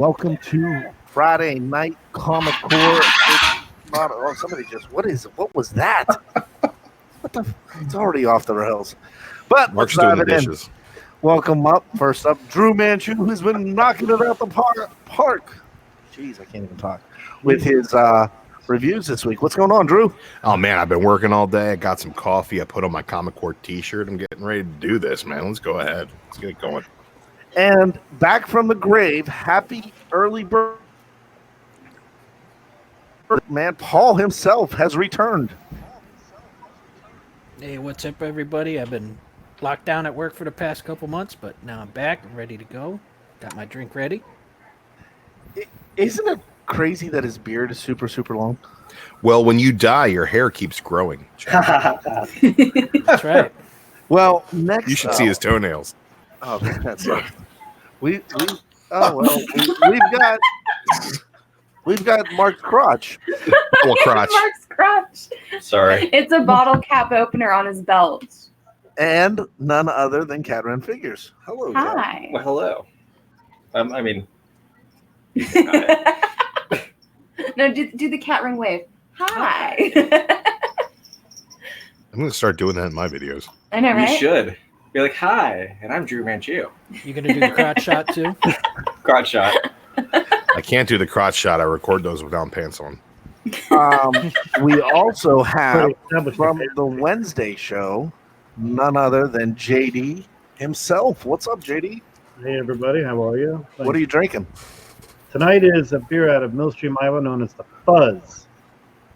Welcome to Friday Night Comic Core. What was that? It's already off the rails. But Mark's let's doing dive the it in. dishes. Welcome up. First up, Drew Manchu, who's been knocking it out the park. Jeez, I can't even talk. With his reviews this week. What's going on, Drew? Oh man, I've been working all day. I got some coffee. I put on my Comic Core t-shirt. I'm getting ready to do this, man. Let's go ahead. Let's get it going. And back from the grave, happy early birthday. Man, Paul himself has returned. Hey, what's up, everybody? I've been locked down at work for the past couple months, but now I'm back and ready to go. Got my drink ready. Isn't it crazy that his beard is super, super long? Well, when you die, your hair keeps growing. That's right. Well, next You should see his toenails. Oh, that's right. We've got Mark's crotch. Well, crotch. Mark's crotch. Sorry. It's a bottle cap opener on his belt. And none other than Catherine Figures. Hello, Cat. Hi. Well, hello. I mean, No, do the cat ring wave. Hi. I'm going to start doing that in my videos. I know, you right? should. Be like, hi, and I'm Drew Manchu. You gonna do the crotch shot too? Crotch shot. I can't do the crotch shot. I record those without pants on. We also have from the Wednesday show none other than JD himself. What's up, JD? Hey everybody, how are you? What are you drinking? Tonight is a beer out of Millstream, Iowa, known as the Fuzz.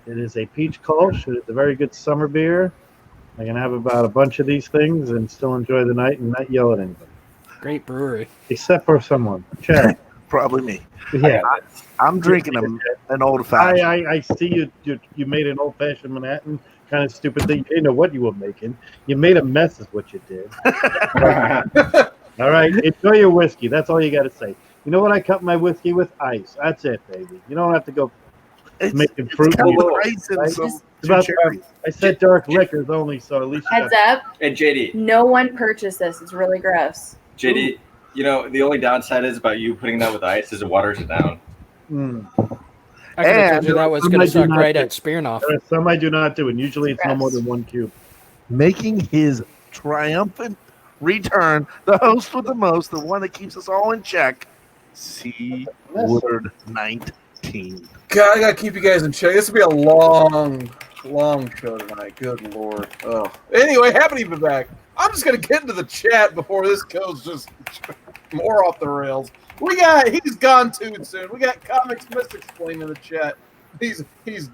It is a peach Kolsch. It is a very good summer beer. I can have about a bunch of these things and still enjoy the night and not yell at anybody. Great brewery. Except for someone. Chad. Probably me. Yeah. I'm drinking an old fashioned. I see you made an old fashioned Manhattan kind of stupid thing. You didn't know what you were making. You made a mess is what you did. All right. Enjoy your whiskey. That's all you got to say. You know what I cut my whiskey with? Ice. That's it, baby. You don't have to go making fruit. I said dark liquors only, so at least Heads up. And JD. No one purchased this. It's really gross. JD, you know, the only downside is about you putting that with ice is it waters it down. I could have told you that was some gonna I do suck not right do. at Spearnoff. There are some I do not do, and usually it's no more than 1 cube. Making his triumphant return, the host with the most, the one that keeps us all in check, C. Woodard 19. God, I gotta keep you guys in check. This will be a long show tonight. Good lord. Oh. Anyway, happy to be back. I'm just gonna get into the chat before this goes just more off the rails. He's gone too soon. We got Comics Misexplained in the chat. He's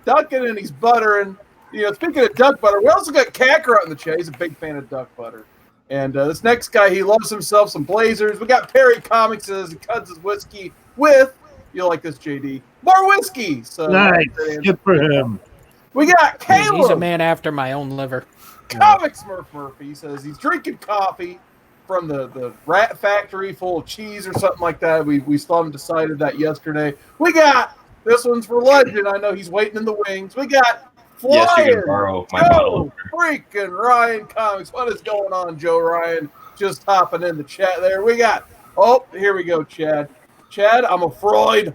ducking and he's buttering. You know, speaking of duck butter, we also got Kakarot in the chat. He's a big fan of duck butter. And this next guy, he loves himself some Blazers. We got Perry Comics as he cuts his whiskey with, you'll like this, JD, more whiskey. So Nice. Good for him. We got Caleb. He's a man after my own liver. Comics Smurf Murphy says he's drinking coffee from the Rat Factory full of cheese or something like that. We still haven't decided that yesterday. We got, this one's for Legend. I know he's waiting in the wings. We got Flying Yes, you can borrow my bottle. Joe freaking Ryan Comics. What is going on, Joe Ryan? Just hopping in the chat there. We got, oh, here we go, Chad. Chad, I'm afraid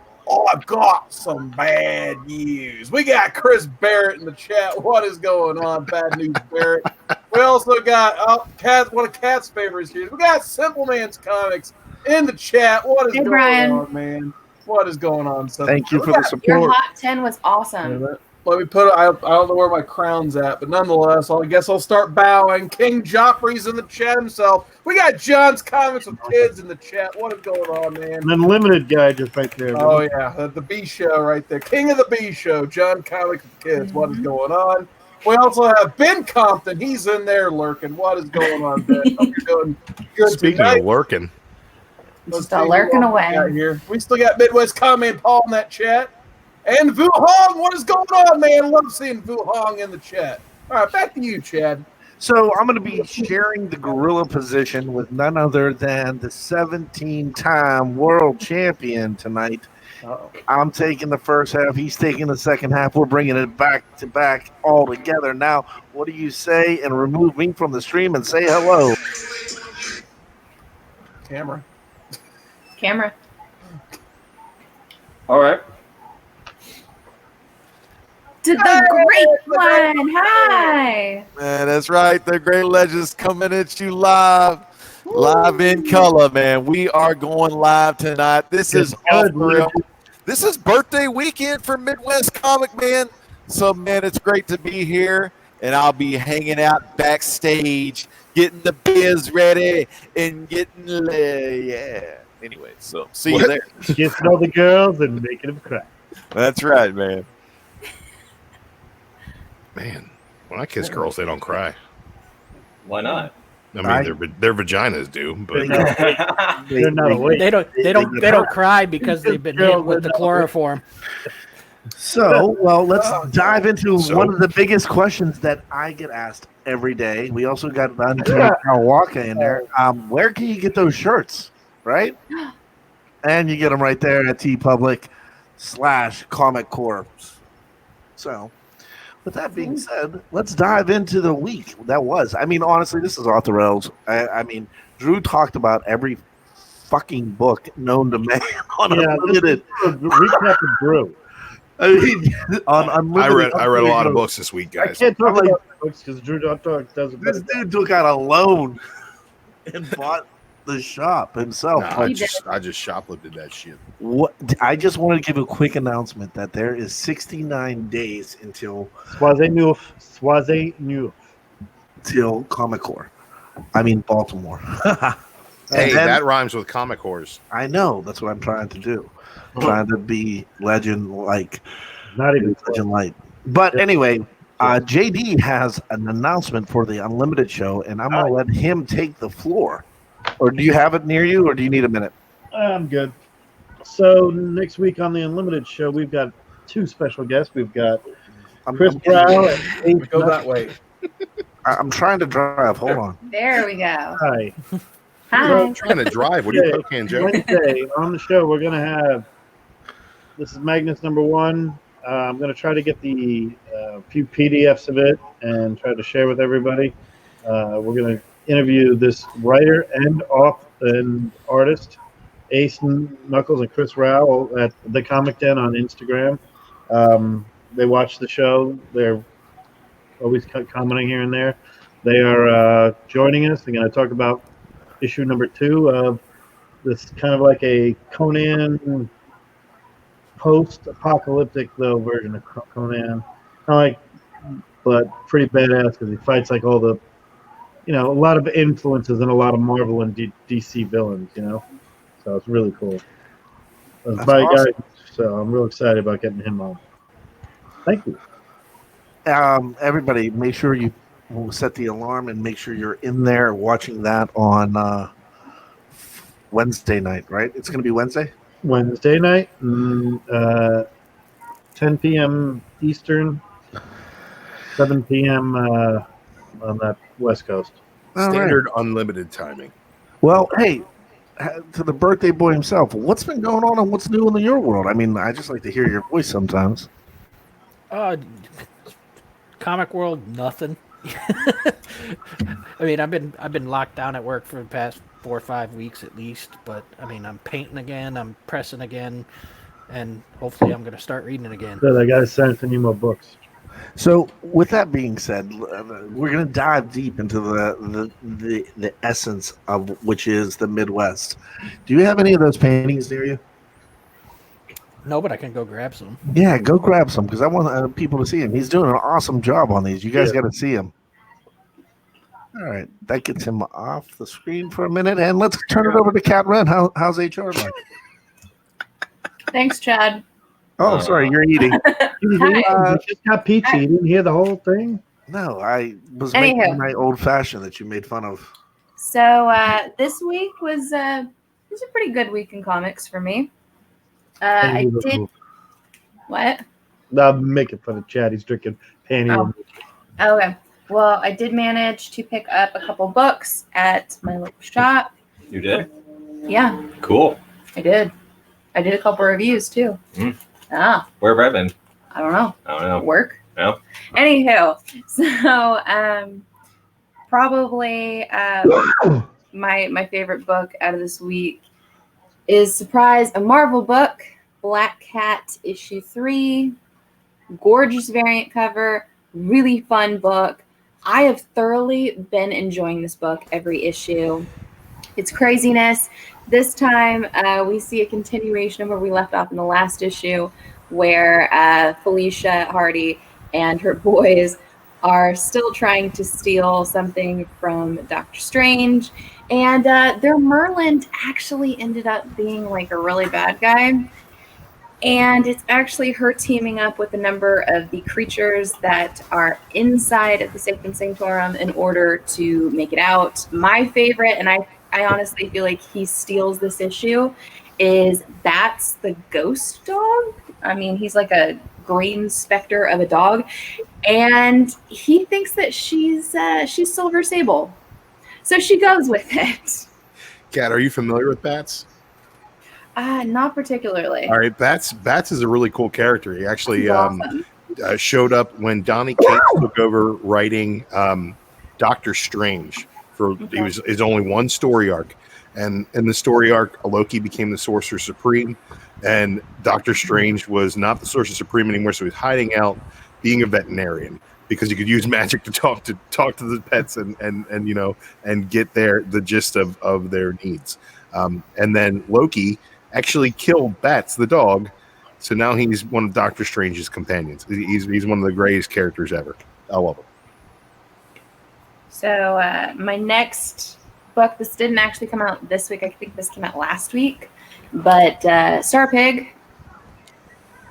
I've got some bad news. We got Chris Barrett in the chat. What is going on, Bad News Barrett? We also got one of Kat's favorites here. We got Simple Man's Comics in the chat. What is going on, man? What is going on? Thank you for the support. Your hot 10 was awesome. Let me put it. I don't know where my crown's at, but nonetheless, I guess I'll start bowing. King Joffrey's in the chat himself. We got John's Comics with Kids in the chat. What is going on, man? An unlimited guy just right there. Oh, yeah. The B show right there. King of the B show. John Comics with Kids. What is going on? We also have Ben Compton. He's in there lurking. What is going on, Ben? Hope you're doing good Speaking tonight. of lurking. Just lurking away. Here. We still got Midwest Comment Paul in that chat. And Vu Hong, what is going on, man? Love seeing Vu Hong in the chat. All right, back to you, Chad. So I'm going to be sharing the gorilla position with none other than the 17-time world champion tonight. I'm taking the first half. He's taking the second half. We're bringing it back to back all together. Now, what do you say? And remove me from the stream and say hello. Camera. All right. To the great one. Hi. Man, that's right. The Great Legends coming at you live in color, man. We are going live tonight. This is off the rail. This is birthday weekend for Midwest Comic Man. So, man, it's great to be here, and I'll be hanging out backstage, getting the beers ready and getting yeah. Anyway, so see you there. Kissing all the girls and making them cry. That's right, man. Man, when I kiss girls, they don't cry. Why not? I mean, their vaginas do, but They're not awake. They don't cry because they've been hit with the chloroform. So, well, let's dive into one of the biggest questions that I get asked every day. We also got Uncanny Kawaka in there. Where can you get those shirts, right? And you get them right there at TeePublic/Comic Corps. So, with that being said, let's dive into the week that was. I mean, honestly, this is off the rails. I mean, Drew talked about every fucking book known to man on Unlimited. Recap of Drew. I mean, on Unlimited. I read a lot of books this week, I guys. can't talk about books because Drew does it This better. dude took out a loan and bought the shop himself. Nah, I just shoplifted that shit. What I just wanted to give a quick announcement that there is 69 days until Swaze New. till Comic Corps. I mean Baltimore. Hey, then, that rhymes with Comic Corps. I know that's what I'm trying to do. I'm trying to be legend like, Not even legend light. But anyway, JD has an announcement for the Unlimited show, and I'm gonna let him take the floor. Or do you have it near you, or do you need a minute? I'm good. So next week on the Unlimited show, we've got two special guests. We've got Chris Brown and Ace Go Nutt. that way. I'm trying to drive. Hold on. There we go. Hi. Hi. I'm trying to drive. What are you Okay. cocaine, Joe? Wednesday on the show, we're going to have, this is Magnus number 1. I'm going to try to get the few PDFs of it and try to share with everybody. We're going to interview this writer and artist, Ace Knuckles and Chris Rao at the Comic Den on Instagram. They watch the show. They're always commenting here and there. They are joining us. They're going to talk about issue number 2 of this kind of like a Conan post-apocalyptic though version of Conan, kind of like, but pretty badass because he fights like all the, a lot of influences and a lot of Marvel and DC villains, so it's really cool. That's my awesome. guy, so I'm real excited about getting him on. Thank you. Everybody, make sure you set the alarm and make sure you're in there watching that on Wednesday night, right? It's going to be Wednesday? Wednesday night, 10 p.m. Eastern, 7 p.m. On that West Coast. All right. Standard unlimited timing. Well, hey, to the birthday boy himself, what's been going on and what's new in your world? I mean, I just like to hear your voice sometimes. Comic world, nothing. I mean, I've been locked down at work for the past 4 or 5 weeks at least, but I mean, I'm painting again, I'm pressing again, and hopefully I'm going to start reading again. So I got to send you more books. So, with that being said, we're going to dive deep into the essence of which is the Midwest. Do you have any of those paintings near you? No, but I can go grab some. Yeah, go grab some because I want people to see him. He's doing an awesome job on these. You guys got to see him. All right, that gets him off the screen for a minute, and let's turn it over to Kat Wren. How's HR like? Thanks, Chad. Oh, sorry, you're eating. You just got pizza. You didn't hear the whole thing? No, I was Anywho. making my old fashioned that you made fun of. So this week was a pretty good week in comics for me. I did what? I'm making fun of Chad. He's drinking panty. Oh, okay. Well, I did manage to pick up a couple books at my local shop. You did? Yeah, Cool. I did. I did a couple reviews too. Mm. Where have I been? I don't know. I don't know. Work. No. Anywho, so probably my favorite book out of this week is surprise a Marvel book, Black Cat issue 3. Gorgeous variant cover. Really fun book. I have thoroughly been enjoying this book every issue. It's craziness. This time we see a continuation of where we left off in the last issue, where Felicia Hardy and her boys are still trying to steal something from Doctor Strange. And their Merlin actually ended up being like a really bad guy. And it's actually her teaming up with a number of the creatures that are inside of the Sacrum Sanctorum in order to make it out. My favorite, and I honestly feel like he steals this issue, is Bats the ghost dog. I mean, he's like a green specter of a dog. And he thinks that she's Silver Sable. So she goes with it. Kat, are you familiar with Bats? Not particularly. All right, Bats is a really cool character. He actually He's awesome. showed up when Donny Cates took over writing Doctor Strange. He was his only one story arc, and in the story arc, Loki became the Sorcerer Supreme, and Doctor Strange was not the Sorcerer Supreme anymore. So he was hiding out, being a veterinarian, because you could use magic to talk to the pets and you know, and get the gist of their needs. And then Loki actually killed Bats the dog, so now he's one of Doctor Strange's companions. He's one of the greatest characters ever. I love him. So my next book, this didn't actually come out this week. I think this came out last week. But Star Pig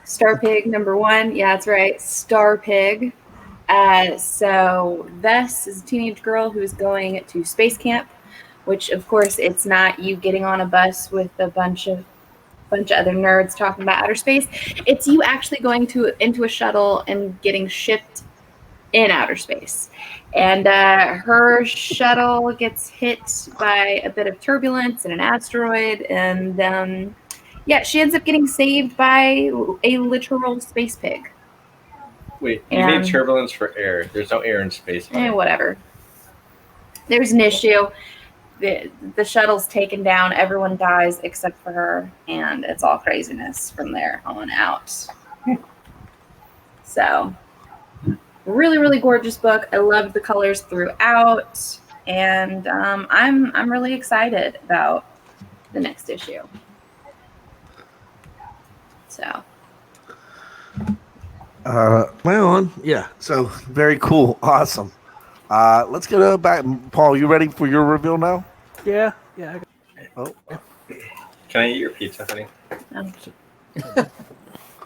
#1. Yeah, that's right. Star Pig. So Vess is a teenage girl who is going to space camp, which of course it's not you getting on a bus with a bunch of other nerds talking about outer space. It's you actually going into a shuttle and getting shipped in outer space. And her shuttle gets hit by a bit of turbulence and an asteroid, and she ends up getting saved by a literal space pig. Wait, you mean turbulence for air? There's no air in space. Whatever. There's an issue. The shuttle's taken down. Everyone dies except for her, and it's all craziness from there on out. So, really, really gorgeous book. I loved the colors throughout, and I'm really excited about the next issue. So. My own, yeah. So very cool, awesome. Let's get back. Paul, you ready for your reveal now? Yeah. Oh, Can I eat your pizza, honey?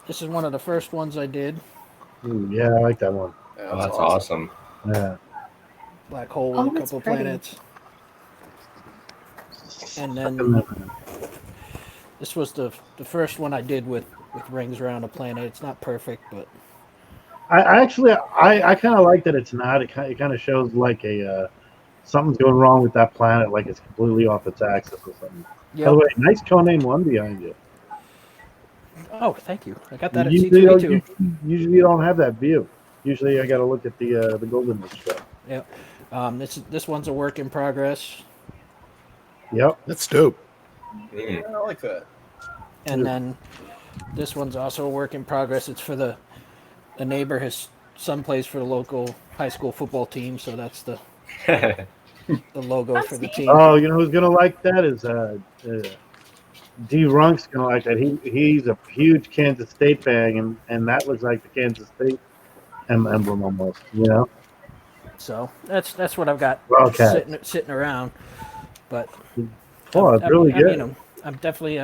This is one of the first ones I did. Ooh, yeah, I like that one. Oh, that's awesome. Yeah. Black hole with a couple planets. And then this was the first one I did with rings around a planet. It's not perfect, but I kind of like that it's not. It kind of shows like something's going wrong with that planet, like it's completely off its axis or something. Yep. By the way, nice Conan 1 behind you. Oh, thank you. I got that at Usually, C2E2. usually you don't have that view. Usually I got to look at the Golden stuff. Yep. This one's a work in progress. Yep. That's dope. Yeah, I like that. And then this one's also a work in progress. It's for the neighbor. His son plays for the local high school football team, so that's the logo for the team. Oh, you know who's gonna like that is D Runk's gonna like that. He's a huge Kansas State fan, and that looks like the Kansas State emblem almost. You know. So that's what I've got sitting around. But oh, it's really good. I'm definitely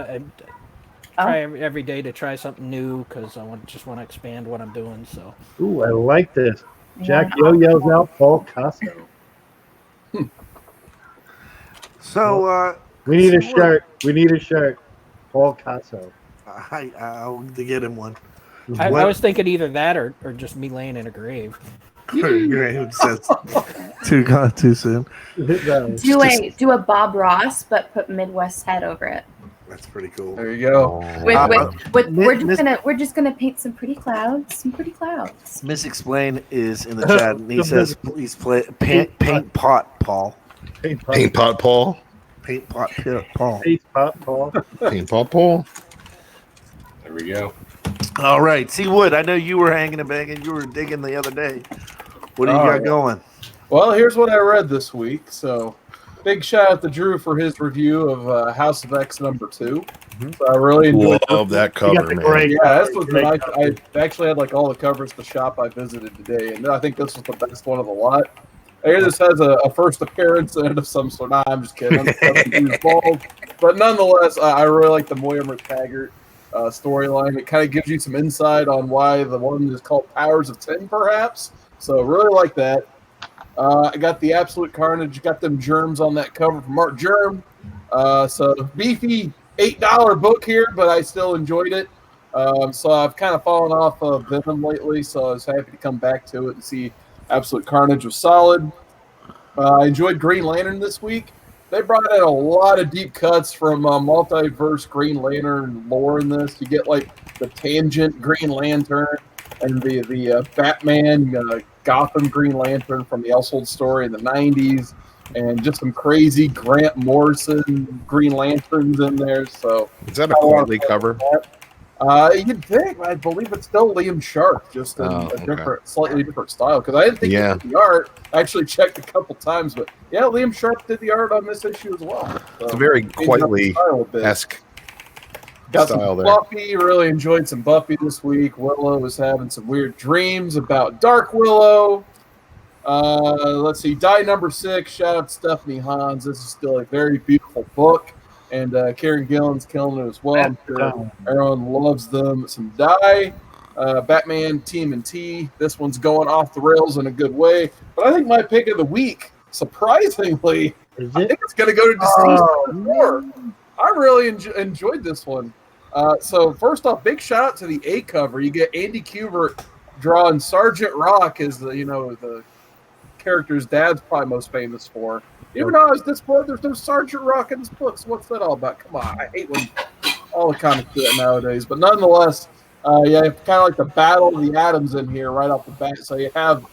try every day to try something new because I just want to expand what I'm doing. So. Ooh, I like this. Jack Yo yells out Paul Casso. so we need a shirt. We need a shirt. Paul Casso. I'll get him one. I was thinking either that or just me laying in a grave. Grave says too soon. Do a Bob Ross, but put Midwest head over it. That's pretty cool. There you go. We're just gonna paint some pretty clouds. Miss Explain is in the chat, and he says, "Please play paint pot, Paul. Paint pot Paul. Paint pot Paul. Paint pot Paul. Paint pot Paul. There we go. All right. See, Wood, I know you were hanging and banging. You were digging the other day. What do you Oh, got yeah. going? Well, here's what I read this week. So, big shout out to Drew for his review of House of X #2. So I really enjoyed Love that You got cover, the man. great Yeah, this was great nice. cover. I actually had like all the covers at the shop I visited today, and I think this was the best one of the lot. I hear this has a first appearance in it of some sort. Nah, I'm just kidding. I'm involved. But nonetheless, I really like the Moira Taggart storyline. It kind of gives you some insight on why the one is called Powers of 10, perhaps. So really like that. I got the Absolute Carnage. Got them germs on that cover from Mark Germ. So beefy $8 book here, but I still enjoyed it. So I've kind of fallen off of Venom lately, so I was happy to come back to it and see Absolute Carnage was solid. I enjoyed Green Lantern this week. They brought in a lot of deep cuts from multiverse Green Lantern lore in this. You get like the Tangent Green Lantern and the Batman Gotham Green Lantern from the Elseworld story in the 90s, and just some crazy Grant Morrison Green Lanterns in there. So Is that a quarterly cover? you'd think. I believe it's still Liam Sharp, just in a okay. different, slightly different style. Because I didn't think he Yeah. did the art. I actually checked a couple times, but yeah, Liam Sharp did the art on this issue as well. So, It's a very changing up the Quitely style a bit. esque Got style some there. Buffy. Really enjoyed some Buffy this week. Willow was having some weird dreams about Dark Willow. Let's see. Die #6. Shout out to Stephanie Hans. This is still a very beautiful book. And Karen Gillan's killing it as well. I'm sure everyone loves them. Some Die. Batman TMNT. This one's going off the rails in a good way. But I think my pick of the week, surprisingly, Is I it? think it's going to go to Deceased 4. I really enjoyed this one. So first off, big shout out to the A cover. You get Andy Kubert drawing Sergeant Rock as the character's dad's probably most famous for. Even though I was disappointed there's no Sergeant Rock in this book, so what's that all about? Come on, I hate when all the comics do that nowadays. But nonetheless, you have kind of like the Battle of the Atoms in here right off the bat. So you have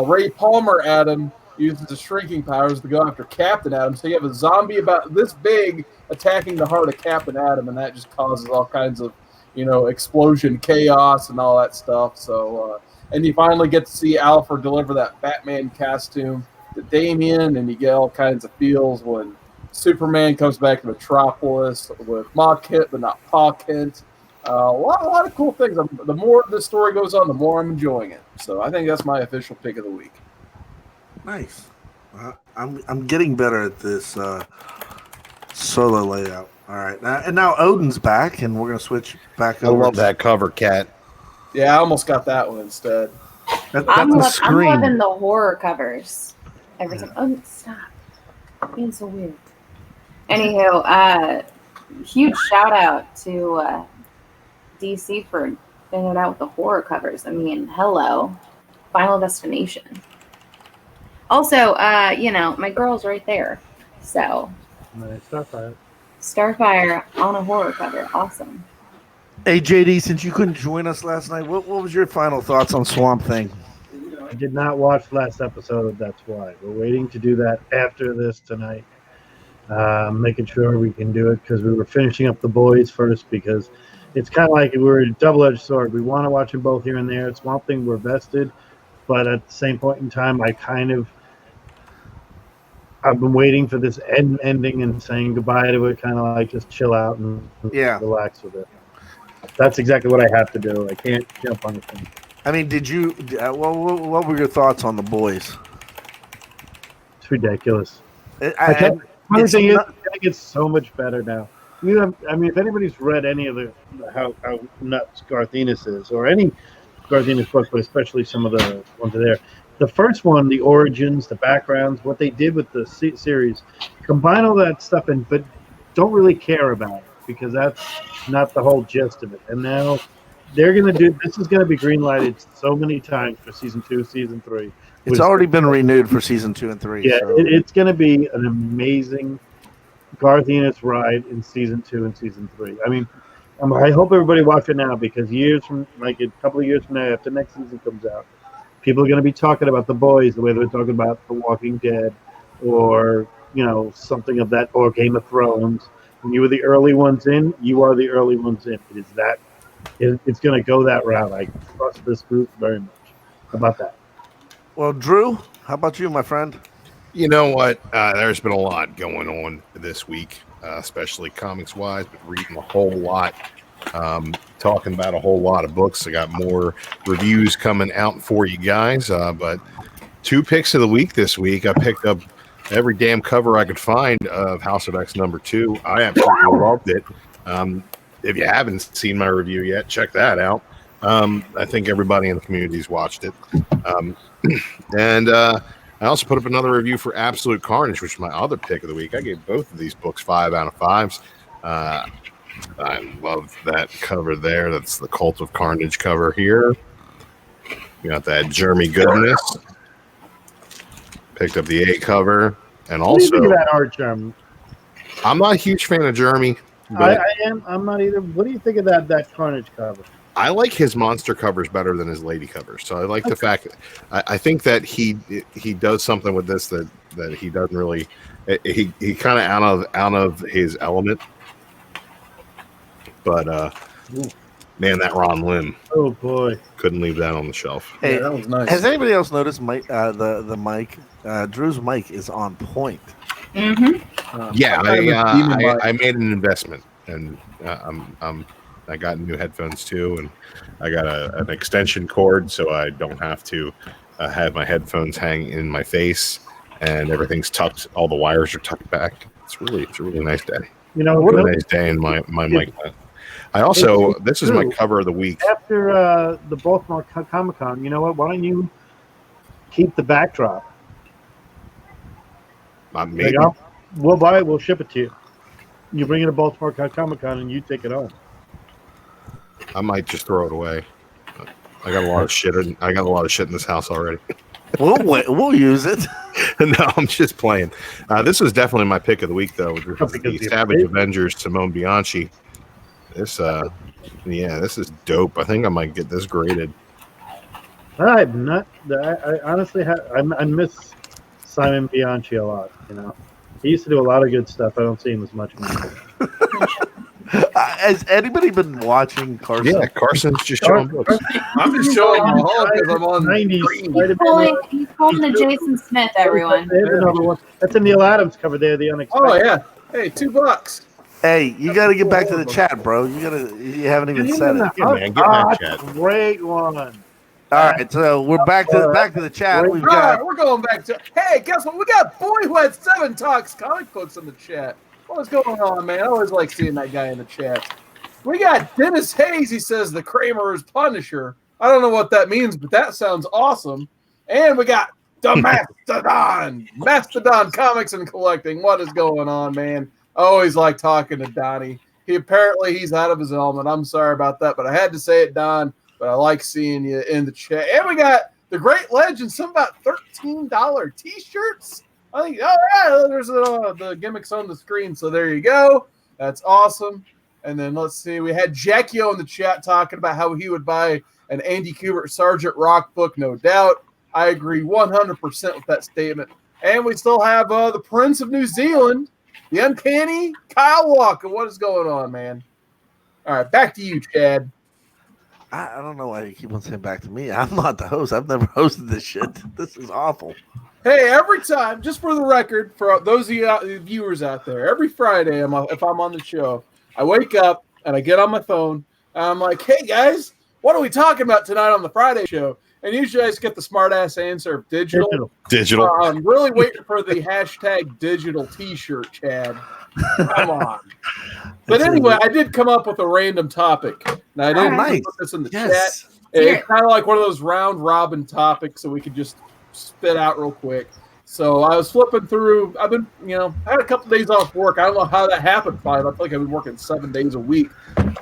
Ray Palmer Atom uses his shrinking powers to go after Captain Atom. So you have a zombie about this big attacking the heart of Captain Atom, and that just causes all kinds of, explosion, chaos, and all that stuff. So, and you finally get to see Alfred deliver that Batman costume to Damian, and you get all kinds of feels when Superman comes back to Metropolis with Ma Kent, but not Pa Kent. A lot of cool things. The more this story goes on, the more I'm enjoying it. So I think that's my official pick of the week. Nice. I'm getting better at this solo layout. All right. Now Odin's back, and we're going to switch back I over. love that cover, Cat. Yeah, I almost got that one instead. That's I'm a loving screen. the horror covers. Every time. Oh, stop. Being so weird. Anywho, huge shout out to DC for figuring out with the horror covers. I mean, hello. Final Destination. Also, my girl's right there. So, Nice. Starfire. Starfire on a horror cover. Awesome. Hey, JD, since you couldn't join us last night, what was your final thoughts on Swamp Thing? I did not watch last episode. That's why we're waiting to do that after this tonight. Making sure we can do it because we were finishing up The Boys first, because it's kind of like we're a double-edged sword. We want to watch them both here and there. It's Swamp Thing, we're vested, but at the same point in time, I've been waiting for this ending and saying goodbye to it, kind of like just chill out and relax with it. That's exactly what I have to do. I can't jump on the thing. I mean, did you? What were your thoughts on The Boys? It's ridiculous. I The thing is, it gets so much better now. If anybody's read any of how nuts Garth Ennis is, or any Garth Ennis book, but especially some of the ones there, the first one, the origins, the backgrounds, what they did with the series, combine all that stuff but don't really care about it, because that's not the whole gist of it. And now they're going to do, this is going to be greenlighted so many times for season 2, season 3. It's already been renewed for season 2 and 3. Yeah, so. it's going to be an amazing Garth Ennis ride in season 2 and season 3. I mean, I hope everybody watch it now, because a couple of years from now, after next season comes out, people are going to be talking about The Boys the way they're talking about The Walking Dead, or something of that, or Game of Thrones. When you were the early ones in, you are the early ones in. It is that it's going to go that route. I trust this group very much. How about that? Well, Drew, how about you, my friend? You know what? There's been a lot going on this week, especially comics-wise, but reading a whole lot, talking about a whole lot of books. I got more reviews coming out for you guys, but 2 picks of the week this week. I picked up every damn cover I could find of House of X #2. I absolutely loved it. If you haven't seen my review yet, check that out. I think everybody in the community's watched it. And I also put up another review for Absolute Carnage, which is my other pick of the week. I gave both of these books 5 out of 5s. I love that cover there. That's the Cult of Carnage cover here. You got that Jeremy goodness. Picked up the A cover. And What do you think also, of that art, Jeremy? I'm not a huge fan of Jeremy. I am. I'm not either. What do you think of that Carnage cover? I like his monster covers better than his lady covers. So I like the fact that I think that he does something with this that he doesn't really. He kind of out of his element. But man, that Ron Lim. Oh boy, couldn't leave that on the shelf. Hey, Yeah, that was nice. has anybody else noticed the mic? Drew's mic is on point. Mm-hmm. Yeah, Demon mic. I made an investment, and I got new headphones too, and I got an extension cord, so I don't have to have my headphones hang in my face, and everything's tucked. All the wires are tucked back. It's a really nice day. you know What what? a nice day in my mic. I also this is my cover of the week. After the Baltimore Comic Con, you know what? Why don't you keep the backdrop? Maybe. Like, we'll buy it. We'll ship it to you. You bring it to Baltimore Comic Con and you take it home. I might just throw it away. I got a lot of shit. I got a lot of shit in this house already. We'll use it. No, I'm just playing. This was definitely my pick of the week, though. Because The you're Savage big. Avengers, Simone Bianchi. This is dope. I think I might get this graded. I'm not. I honestly I miss Simon Bianchi a lot. You know, he used to do a lot of good stuff. I don't see him as much anymore. Has anybody been watching Carson? Yeah, Carson's just showing books. I'm just showing my home because I'm on 90s. screen. He's pulling the Jason Smith, everyone. There's another one. That's a Neil Adams cover there. The Unexpected. Oh yeah. Hey, $2. Hey, you got to get back to the chat, bro. You haven't even said it. Yeah, man, get in that chat. Great one. All right, so we're back to the chat. We've All got right, we're going back to. Hey, guess what? We got Boy Who Had 7 Talks comic books in the chat. What's going on, man? I always like seeing that guy in the chat. We got Dennis Hayes. He says the Kramer is Punisher. I don't know what that means, but that sounds awesome. And we got the Mastodon Comics and Collecting. What is going on, man? I always like talking to Donnie. He's out of his element. I'm sorry about that, but I had to say it, Don. But I like seeing you in the chat. And we got the Great Legend, some about $13 T-shirts. I think, oh yeah, there's the gimmicks on the screen. So there you go. That's awesome. And then let's see, we had Jackio in the chat talking about how he would buy an Andy Kubert Sergeant Rock book, no doubt. I agree 100% with that statement. And we still have the Prince of New Zealand, the Uncanny Kyle Walker. What is going on, man? All right, back to you, Chad. I don't know why you keep on saying back to me. I'm not the host. I've never hosted this shit. This is awful. Hey, every time, just for the record, for those of you viewers out there, every Friday, if I'm on the show, I wake up and I get on my phone and I'm like, hey guys, what are we talking about tonight on the Friday show? And usually I just get the smart ass answer of digital. Digital. I'm really waiting for the hashtag digital t-shirt, Chad. Come on. But anyway, I did come up with a random topic. Now I didn't nice. put this in the Yes. chat. It's kind of like one of those round robin topics so we could just spit out real quick. So I was flipping through. I've been, I had a couple days off work. I don't know how that happened. I feel like I've been working 7 days a week.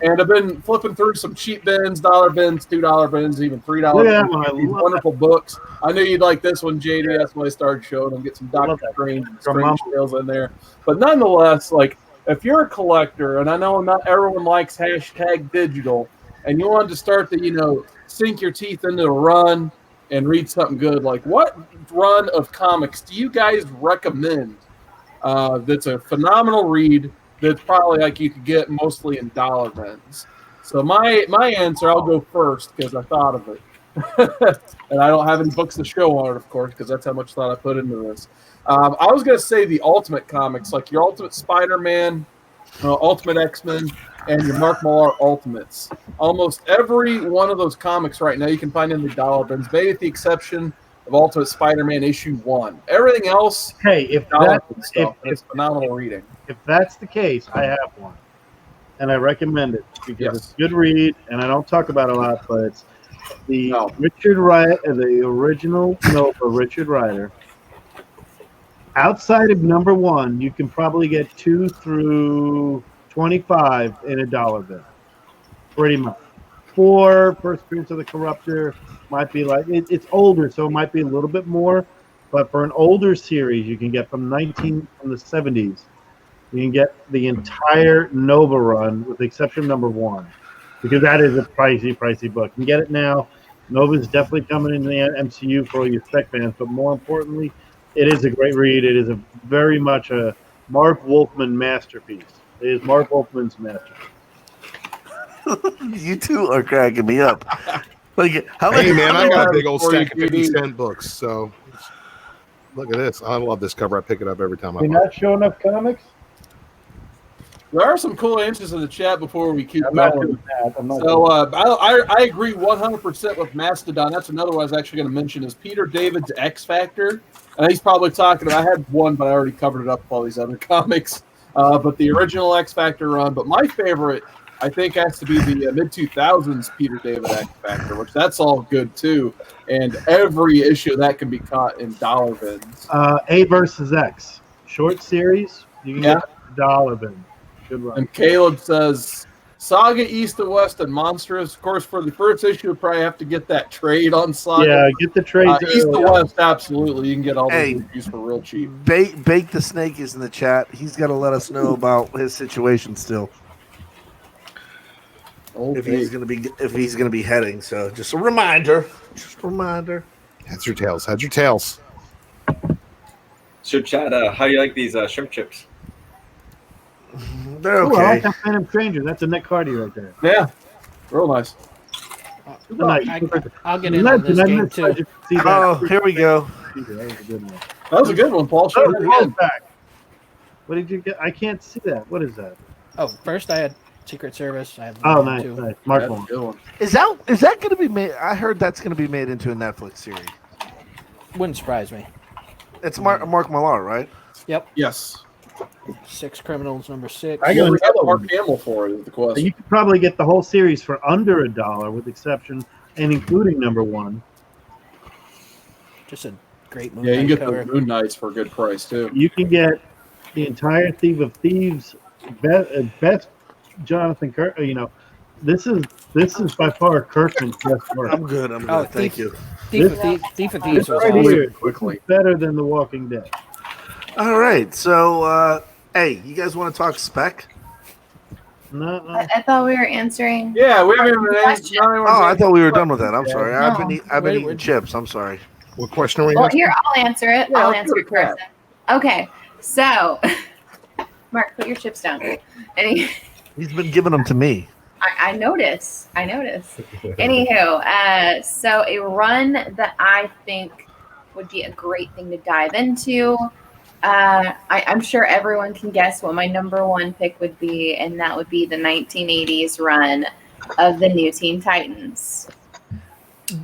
And I've been flipping through some cheap bins, $1 bins, $2 bins, even $3 Yeah, bins. I These love wonderful books. I knew you'd like this one, JD. That's why I started showing them. Get some love Doctor that. Strange and From Strange Tales in there. But nonetheless, like, if you're a collector, and I know not everyone likes hashtag digital, and you want to start to, sink your teeth into a run and read something good, like what run of comics do you guys recommend that's a phenomenal read that's probably like you could get mostly in dollar bins? So my answer, I'll go first because I thought of it. And I don't have any books to show on it, of course, because that's how much thought I put into this. I was going to say the Ultimate Comics, like your Ultimate Spider-Man, Ultimate X-Men, and your Mark Millar Ultimates. Almost every one of those comics right now you can find in the dollar bins, maybe with the exception of Ultimate Spider-Man issue 1. Everything else, Hey, if dollar that, bin stuff, and it's phenomenal reading. if that's the case, I have one, and I recommend it because it's a good read, and I don't talk about it a lot, but it's the Richard Wright, the original Nova Richard Rider. Outside of number 1, you can probably get 2 through 25 in a dollar bin, pretty much. 4 First Appearance of the Corruptor might be like it's older, so it might be a little bit more. But for an older series, you can get from the 70s. You can get the entire Nova run, with the exception of number 1, because that is a pricey book. You can get it now. Nova's definitely coming into the MCU for all your spec fans, but more importantly, it is a great read. It is very much a Mark Wolfman masterpiece. It is Mark Wolfman's masterpiece. You two are cracking me up. Like, how Hey, many? man, I got a big old 40 stack of 50-cent books. So look at this. I love this cover. I pick it up every time I You're buy it. not showing up comics? There are some cool answers in the chat before we keep I'm not going. doing that. I'm not So doing I agree 100% with Mastodon. That's another one I was actually going to mention is Peter David's X Factor. And he's probably talking about, I had one, but I already covered it up with all these other comics. But the original X Factor run. But my favorite, I think, has to be the mid-2000s Peter David X Factor, which that's all good too. And every issue of that can be caught in dollar bins. A versus X. Short series, you can get a dollar bin. Good run. And Caleb says, Saga East and West and Monstrous. Of course, for the first issue, you'll probably have to get that trade on Saga. Yeah, get the trades. East early. and West, absolutely. You can get all those Hey. reviews for real cheap. Bake the Snake is in the chat. He's got to let us know about his situation still. If he's gonna be heading. So just a reminder. Heads or tails? Heads or tails? So, Chad, how do you like these shrimp chips? They're Oh, I like okay. that Phantom Stranger. That's a Nick Cardy right there. Yeah, real nice. Good night. I'll get in on this game too. Oh, here we go. That was a good one. That was a good one, Paul. Show Oh, it Paul's again. back. What did you get? I can't see that. What is that? Oh, first I had Secret Service. I have Oh, one, nice, two. nice. Mark That's a one. good one. Is that going to be made? I heard that's going to be made into a Netflix series. Wouldn't surprise me. It's Mark Millar, right? Yep. Yes. 6 Criminals, number 6. I Yeah, got we have another Mark one. Hamill for it, is the question. You could probably get the whole series for under $1, with exception and including number 1. Just a great movie. Yeah, you can get cover. the Moon Knights for a good price, too. You can get the entire Thief of Thieves, best Jonathan Kirk. This is by far Kirkman's best work. I'm good. I'm good. Oh, Thank you. Thief of Thieves This was right awesome. here Quickly. is better than The Walking Dead. All right. So, hey, you guys want to talk spec? No, I thought we were answering. Yeah, we haven't even Question. Oh, I thought we were done with that. I'm sorry. I've No. been Wait, eating chips. I'm sorry. What question are we Well, asking? here, I'll answer it. Yeah, I'll let's answer do it it, Kat. first. Okay, so, Mark, put your chips down. He's been giving them to me. I notice. Anywho, so a run that I think would be a great thing to dive into. I'm sure everyone can guess what my number 1 pick would be, and that would be the 1980s run of the New Teen Titans.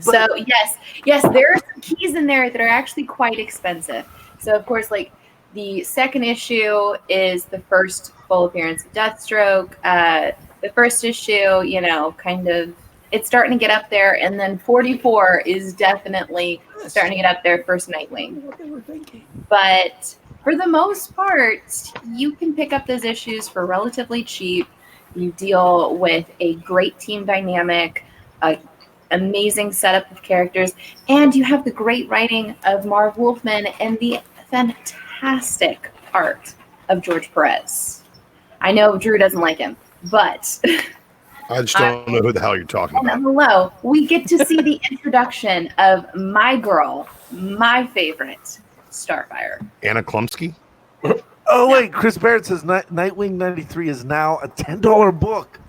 So yes, there are some keys in there that are actually quite expensive. So of course, like the second issue is the first full appearance of Deathstroke. The first issue, kind of, it's starting to get up there, and then 44 is definitely starting to get up there. First Nightwing, but for the most part, you can pick up those issues for relatively cheap. You deal with a great team dynamic, amazing setup of characters, and you have the great writing of Marv Wolfman and the fantastic art of George Perez. I know Drew doesn't like him, but I just don't know who the hell you're talking about. hello, we get to see the introduction of my girl, my favorite, Starfire. Anna Klumsky? Oh wait, Chris Barrett says Nightwing 93 is now a $10 book.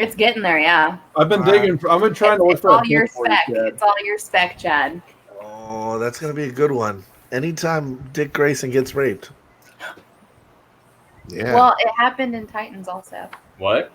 It's getting there, yeah. I've been digging. I've been trying to look It's for all a your book for you, spec. Chad. It's all your spec, Chad. Oh, that's gonna be a good one. Anytime Dick Grayson gets raped. Yeah. Well, it happened in Titans also. What?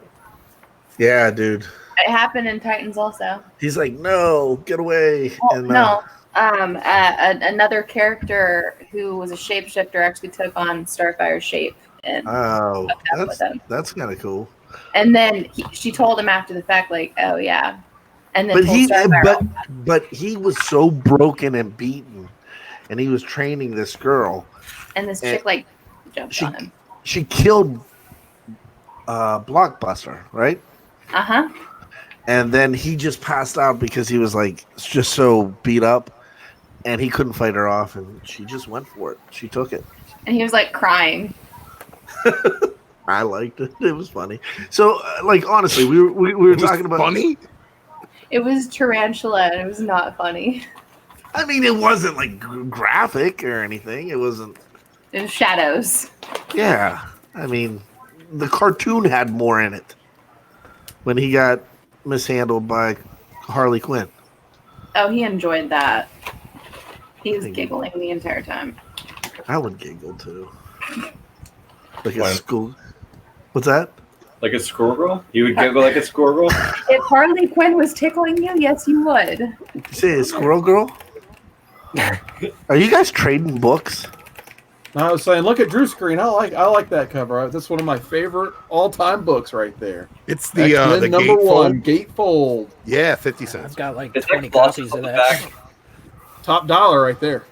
Yeah, dude. It happened in Titans also. He's like, no, get away. Oh, no. Another character who was a shapeshifter actually took on Starfire's shape and Oh, hooked up with him. that's kind of cool. And then she told him after the fact, like, "Oh yeah," and then But told he, Starfire, but he was so broken and beaten, and he was training this girl. and this chick like jumped on him. She killed Blockbuster, right? Uh huh. And then he just passed out because he was like just so beat up, and he couldn't fight her off, and she just went for it. She took it. And he was like crying. I liked it. It was funny. So, like, honestly, we were talking about funny. It was tarantula, and it was not funny. I mean, it wasn't like graphic or anything. It wasn't. It was shadows. Yeah, I mean, the cartoon had more in it when he got mishandled by Harley Quinn. Oh, he enjoyed that. He was giggling the entire time. I would giggle too. Like a Why? school. What's that? Like a squirrel? You would giggle like a squirrel? If Harley Quinn was tickling you, yes, you would. You say a squirrel girl? Are you guys trading books? I was saying, look at Drew's screen. I like that cover. That's one of my favorite all-time books right there. It's the X-Men number one, Gatefold. Yeah, 50 I've cents. got like It's 20 like Colossus copies on of the that. back. Top dollar right there.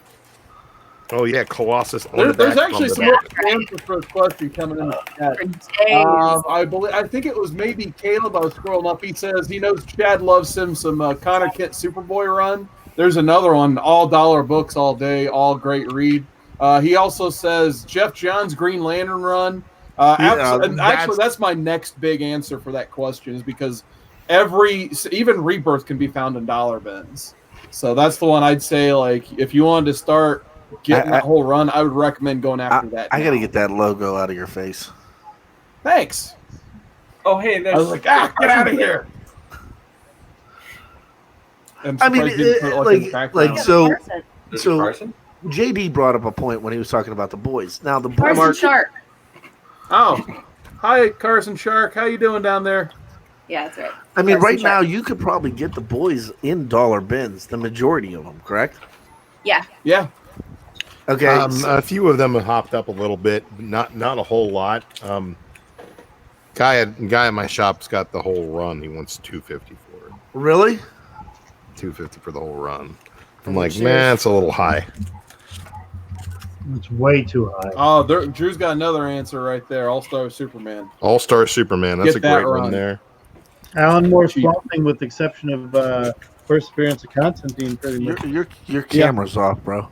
Oh yeah, Colossus. On the There's back, actually on the some back. more answers for this question coming in the chat. For days. I think it was maybe Caleb. I was scrolling up. He says he knows Chad loves him some Connor Kent Superboy run. There's another one. All dollar books all day. All great read. He also says Jeff Johns Green Lantern run. And actually, that's my next big answer for that question is because even Rebirth can be found in dollar bins. So that's the one I'd say. Like if you wanted to start getting that whole run, I would recommend going after that. I got to now. get that logo out of your face. Thanks. Oh, hey, there's I was like, get out of here. I mean, so Carson? JD brought up a point when he was talking about the boys. Now the boys. Carson Shark. Oh, hi, Carson Shark. How you doing down there? Yeah, that's right. I mean, Carson right now Shark. you could probably get the boys in dollar bins, the majority of them, correct? Yeah. Yeah. Okay. A few of them have hopped up a little bit, but not a whole lot. Guy in my shop's got the whole run. He wants $250 for it. Really? $250 for the whole run. I'm like, man, it's a little high. It's way too high. Oh, Drew's got another answer right there. All-Star Superman. All-Star Superman. That's Get a great that one run. there. Alan Moore Swamp Thing, with the exception of first appearance of Constantine, pretty much. Your camera's off, bro.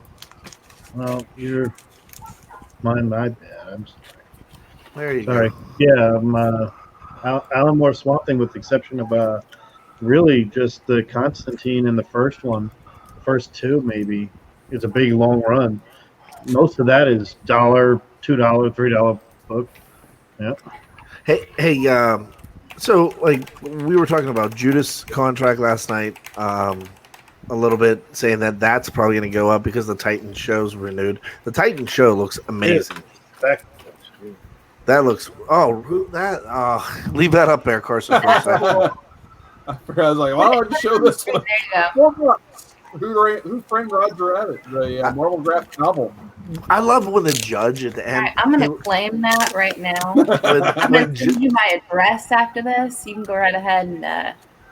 Well, you're my bad. I'm There you sorry. go. Yeah, Alan Moore Swamp Thing, with the exception of really just the Constantine in the first one, first two maybe. It's a big long run. Most of that is $1, $2, $3 book. Yeah. Hey, so like we were talking about Judas' contract last night, a little bit, saying that that's probably going to go up because the Titan show's renewed. The Titan show looks amazing. That looks. Leave that up there, Carson. For a second. I was like, why don't you show this one? There you go. Who framed Roger Rabbit? The Marvel graphic novel. I love when the judge at the All end. right, I'm gonna claim that right now. when- I'm when gonna send you my address after this. You can go right ahead and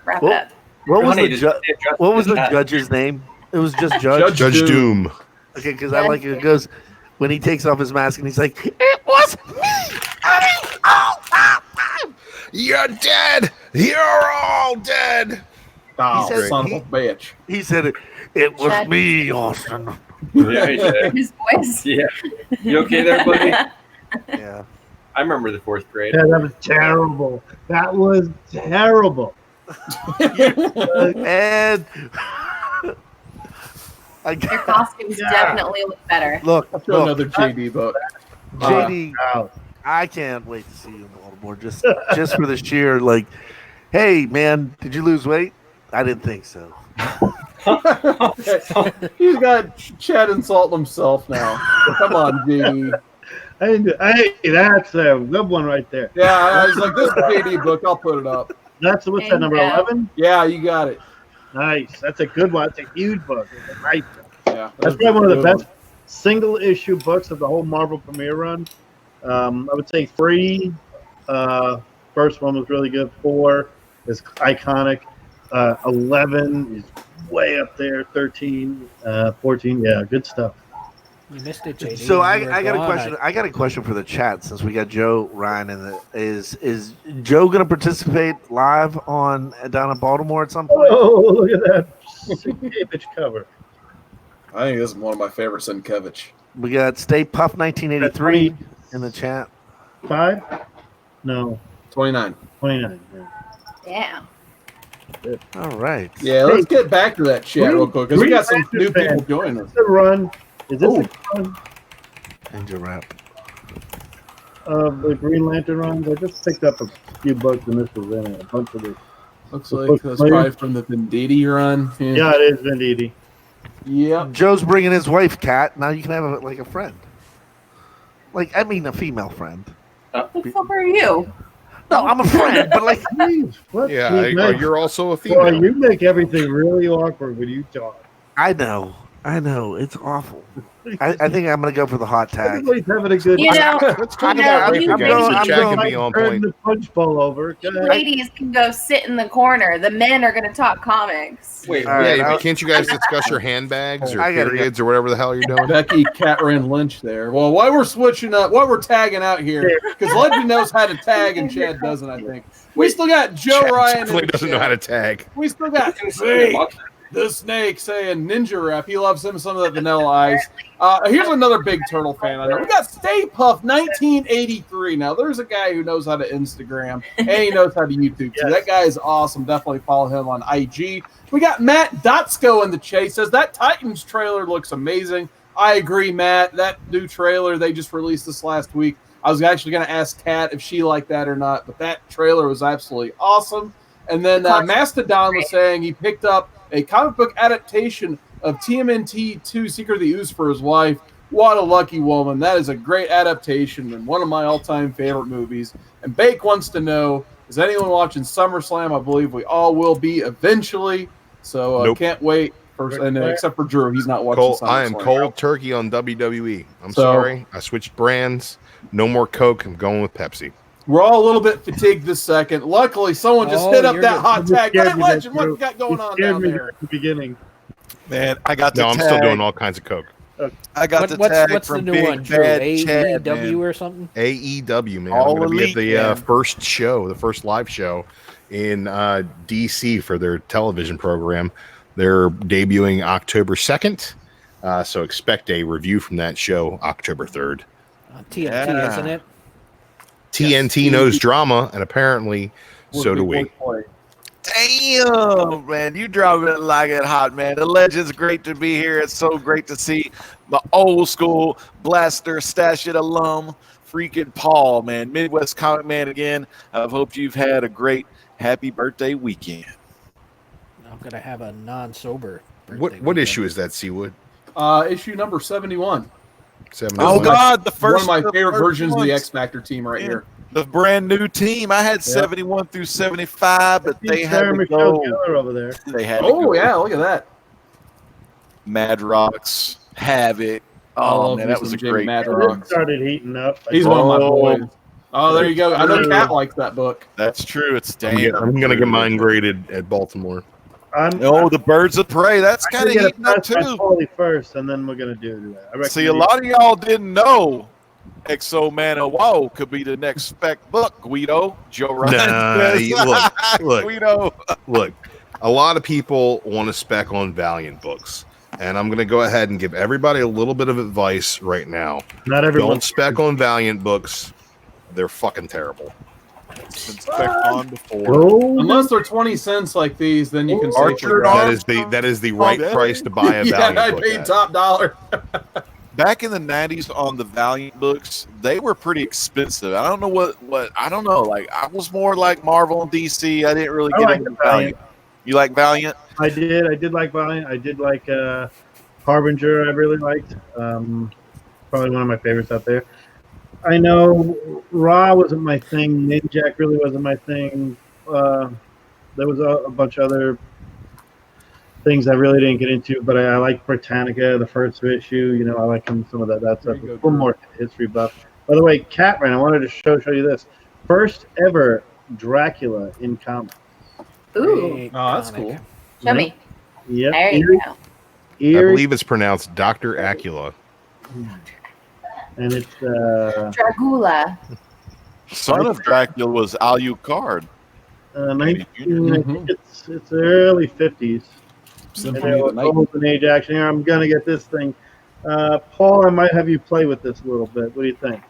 wrap it Well, up. what was Honey, the just judge? say address What was the that. judge's name? It was just Judge. Judge Judge Doom. Okay, because I like it. It goes when he takes off his mask and he's like, "It was me, honey, all that time." You're dead. You're all dead. Oh, said- son of a bitch. He said it. It was Chad. me, Austin. Yeah, he did. His voice. Yeah. You okay there, buddy? Yeah. I remember the fourth grade. Yeah, that was terrible. That was terrible. And I Your got costumes definitely look better. look, I'll show look, another JD book. JD. Wow. I can't wait to see you in Baltimore. Just for the sheer like Hey, man, did you lose weight? I didn't think so. He's got Chad insulting himself now. Come on, JD. Hey, that's a good one right there. Yeah, I was like, this is a JD book. I'll put it up. What's that, number 11? Yeah, you got it. Nice. That's a good one. It's a huge book. It's a nice book. Yeah, That's probably one of the best single issue books of the whole Marvel premiere run. I would say 3. First one was really good. 4 is iconic. 11 is way up there. 13, 14. Yeah, good stuff. You missed it, JD. So You I were got a gone. question. I got a question for the chat since we got Joe Ryan in the. Is Joe going to participate live on down in Baltimore at some point? Oh, look at that Sienkiewicz cover. I think this is one of my favorites, Sienkiewicz. We got Stay Puff 1983 in the chat. 5? No, 29. 29. Yeah. Yeah. All right. Yeah, let's get back to that chat real quick because we got some Green new people Lantern joining us. Is this a run? Is this a run Angel Rap. of the Green Lantern runs? I just picked up a few books and this was in it. A bunch of it. Looks like that's probably from the Venditti run. Yeah, it is Venditti. Yep. Joe's bringing his wife, Kat. Now you can have a friend. Like, I mean, a female friend. What the fuck are you? No, I'm a friend, but like, Jeez, what? Yeah, You make- you're also a Boy, female. you make everything really awkward when you talk. I know, it's awful. I think I'm gonna go for the hot tag. Everybody's having a good You know, Let's talk you about know, rape you again so I'm Chad going- can be on Turn point. the punch bowl over. Go ahead. ladies can go sit in the corner. The men are going to talk comics. Wait, All right, Yeah, I'll- but can't you guys discuss your handbags or I gotta go. periods or whatever the hell you're doing? Becky Catrin Lynch there. Well, while we're switching up, while we're tagging out here, because Legend knows how to tag and Chad doesn't, I think. We still got Joe Chad Ryan. in definitely the doesn't know chat. how to tag. We still got Snake, the Snake saying Ninja Rap. He loves him some of that Vanilla Ice. Here's another big Turtle fan I know. We got Stay Puff 1983. Now, there's a guy who knows how to Instagram and he knows how to YouTube. So that guy is awesome. Definitely follow him on IG. We got Matt Dotsko in the chase. Says that Titans trailer looks amazing. I agree, Matt. That new trailer, they just released this last week. I was actually going to ask Kat if she liked that or not, but that trailer was absolutely awesome. And then Mastodon was saying he picked up a comic book adaptation of TMNT 2 Secret of the Ooze for his wife. What a lucky woman. That is a great adaptation and one of my all-time favorite movies. And Bake wants to know, is anyone watching SummerSlam? I believe we all will be eventually. So Nope. can't wait. Except for Drew. He's not watching SummerSlam. I am cold turkey on WWE. I'm So- sorry. I switched brands. No more Coke. I'm going with Pepsi. We're all a little bit fatigued this second. Luckily, someone just hit up you're that good. hot You tag. scared Hey, me, Legend, Drew. what you got going You on scared down me there? at the beginning. Man, I got the No, I'm tag. still doing all kinds of Coke. I got the What's tag the from new Big one, Drew? Bad Chad, AEW man. or something? AEW, man. All I'm going to be at Elite, the man. first show, the first live show in DC for their television program. They're debuting October 2nd. So expect a review from that show October 3rd. TNT, Yeah. isn't it? TNT knows drama, and apparently so do we. Damn, man, you driving it like it hot, man. The Legend's great to be here. It's so great to see my old school Blaster Stash It alum, freaking Paul, man. Midwest Comic Man again. I hope you've had a great happy birthday weekend. I'm going to have a non-sober birthday What weekend. issue is that, Seawood? Issue number 71. 71? Oh God, the first One of my favorite first versions of the ones. X Factor team right Yeah. here. The brand new team. I had 71 through 75, but they had Sarah to Michelle go. Gellar over there. They had to Oh, go. yeah, look at that. Mad Rocks, Havoc. I Oh love man, me that was some a Jimmy great. Mad It Rocks. started heating up. He's one of my Oh. boys. Oh, there you go. I know Kat likes that book. That's true. It's I'm damn. going to get mine graded at Baltimore. Oh, the Birds of Prey. That's I'm kind of gonna heating up press my too. Foley first, and then we're gonna do that. I reckon See, a lot of y'all didn't know Exo Man of Wow could be the next spec book, Guido. Joe Ryan. Nah, says. look. Guido. Look, a lot of people want to spec on Valiant books, and I'm going to go ahead and give everybody a little bit of advice right now. Not everyone. Don't spec on Valiant books. They're fucking terrible. Been spec on before. Oh, Unless they're 20 cents like these, then you can Archer safely and grab That is the right Oh, price to buy a it. Yeah, I Valiant book paid at. top dollar. back in the 90s on the Valiant books, they were pretty expensive. I don't know what I don't know. Like I was more like Marvel and DC. I didn't really I get like into the Valiant. You like Valiant? I did like Valiant. I did like Harbinger. I really liked. Probably one of my favorites out there. I know Raw wasn't my thing. Ninjak really wasn't my thing. There was a bunch of other things I really didn't get into, but I like Britannica, the first issue. You know, I like some of that stuff. There you go, A little more history buff. By the way, Catman, I wanted to show you this. First ever Dracula in comics. Ooh, Great Oh, that's comic. cool. show me. Yep. There you go. I Eerie, believe it's pronounced Dr. Acula. and it's Dragula. Son of Dracula was Alucard. 19, Mhm. I think it's early 50s. Symphony of the Night. Golden Age action. Here, I'm gonna get this thing. Paul, I might have you play with this a little bit. What do you think?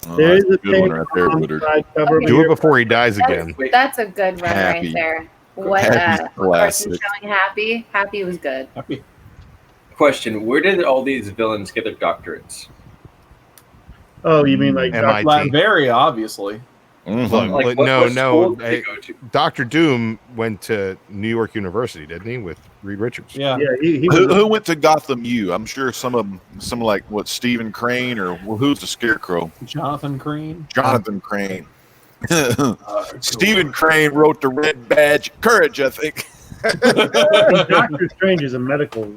Oh, There is that's a a good one page right there, on the Woodard. side cover. Okay. Do here. it before he dies again. That's a good run Happy. right there. What Happy's person classic. showing Happy? Happy was good. Happy. Question: where did all these villains get their doctorates? Oh, you mean like MIT. Latveria, obviously. Mhm. Look, Like, no, what school no. did they go to? Dr. Doom went to New York University, didn't he, with Reed Richards? Yeah. Yeah, he Who, was. who went to Gotham U? I'm sure some of them, some like what Stephen Crane or who's the Scarecrow? Jonathan Crane. Jonathan Crane. Cool. Stephen Crane wrote the Red Badge of Courage, I think. Doctor Strange is a medical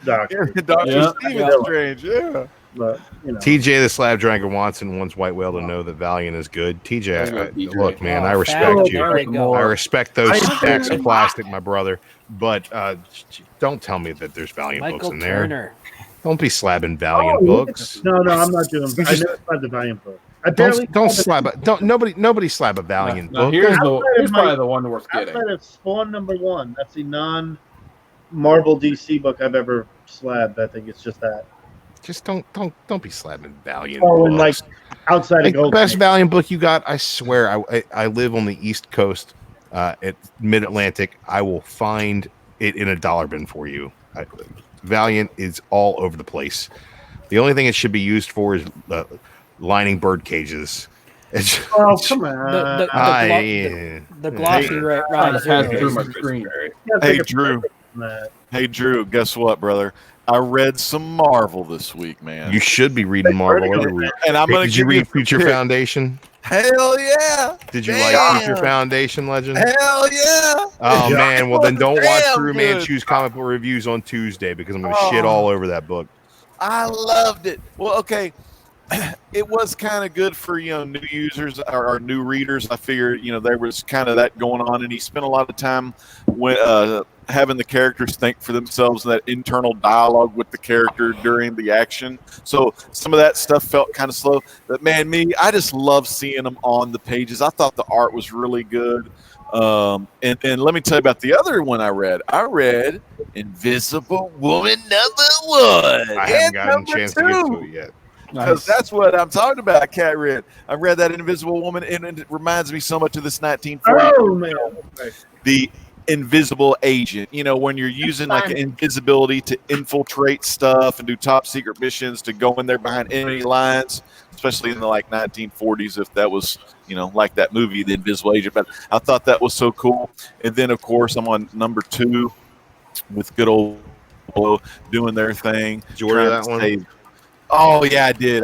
doctor, Dr. Yeah. Stephen Strange, yeah. but you know. TJ the Slab Dragon Watson wants White Whale to know that Valiant is good. TJ, There you go, TJ. look, man, Oh, I fat. respect you. There we go. I respect those I- stacks of plastic, my brother. But don't tell me that there's Valiant books Michael in there. Turner. Don't be slabbing Valiant Oh, books. No, I'm not doing. I just- never read the Valiant book. I barely Don't slab it. Don't nobody slab a Valiant No, book. here's Outside of my- probably the one worth getting. Outside of Spawn #1, that's the non-Marvel DC book I've ever slabbed. I think it's just that. Just don't be slabbing Valiant. Oh, and like books. outside Like, of the Gold. best Valiant book you got, I swear. I live on the East Coast, at Mid Atlantic. I will find it in a dollar bin for you. Valiant is all over the place. The only thing it should be used for is lining bird cages. It's, Oh, come on. The glossy rise Has here. Drew McScreen. Hey, Drew. Hey, Drew, guess what, brother? I read some Marvel this week, man. You should be reading Marvel every week. And I'm going Did to you give you read Future pick. Foundation? Hell yeah. Did you Damn. like Future Foundation, Legend? Hell yeah. Oh Yeah. man, well then don't watch Damn Drew good. Manchu's comic book reviews on Tuesday because I'm gonna Oh. shit all over that book. I loved it. Well, okay. It was kind of good for, new users or new readers. I figured, there was kind of that going on, and he spent a lot of time when, having the characters think for themselves and that internal dialogue with the character during the action. So some of that stuff felt kind of slow. But man, I just love seeing them on the pages. I thought the art was really good. And let me tell you about the other one I read. I read Invisible Woman #1. I haven't and gotten a number chance to get 2. to it yet. Because that's what I'm talking about. Cat read. I read that Invisible Woman, and it reminds me so much of this 1940. Oh man. The invisible agent. When you're using like fun. invisibility to infiltrate stuff and do top secret missions to go in there behind enemy lines, especially in the 1940s, if that was like that movie, The Invisible Agent. But I thought that was so cool. And then of course I'm on number 2 with good old Blow doing their thing. Did you order trying that to one? save- Oh yeah, I did.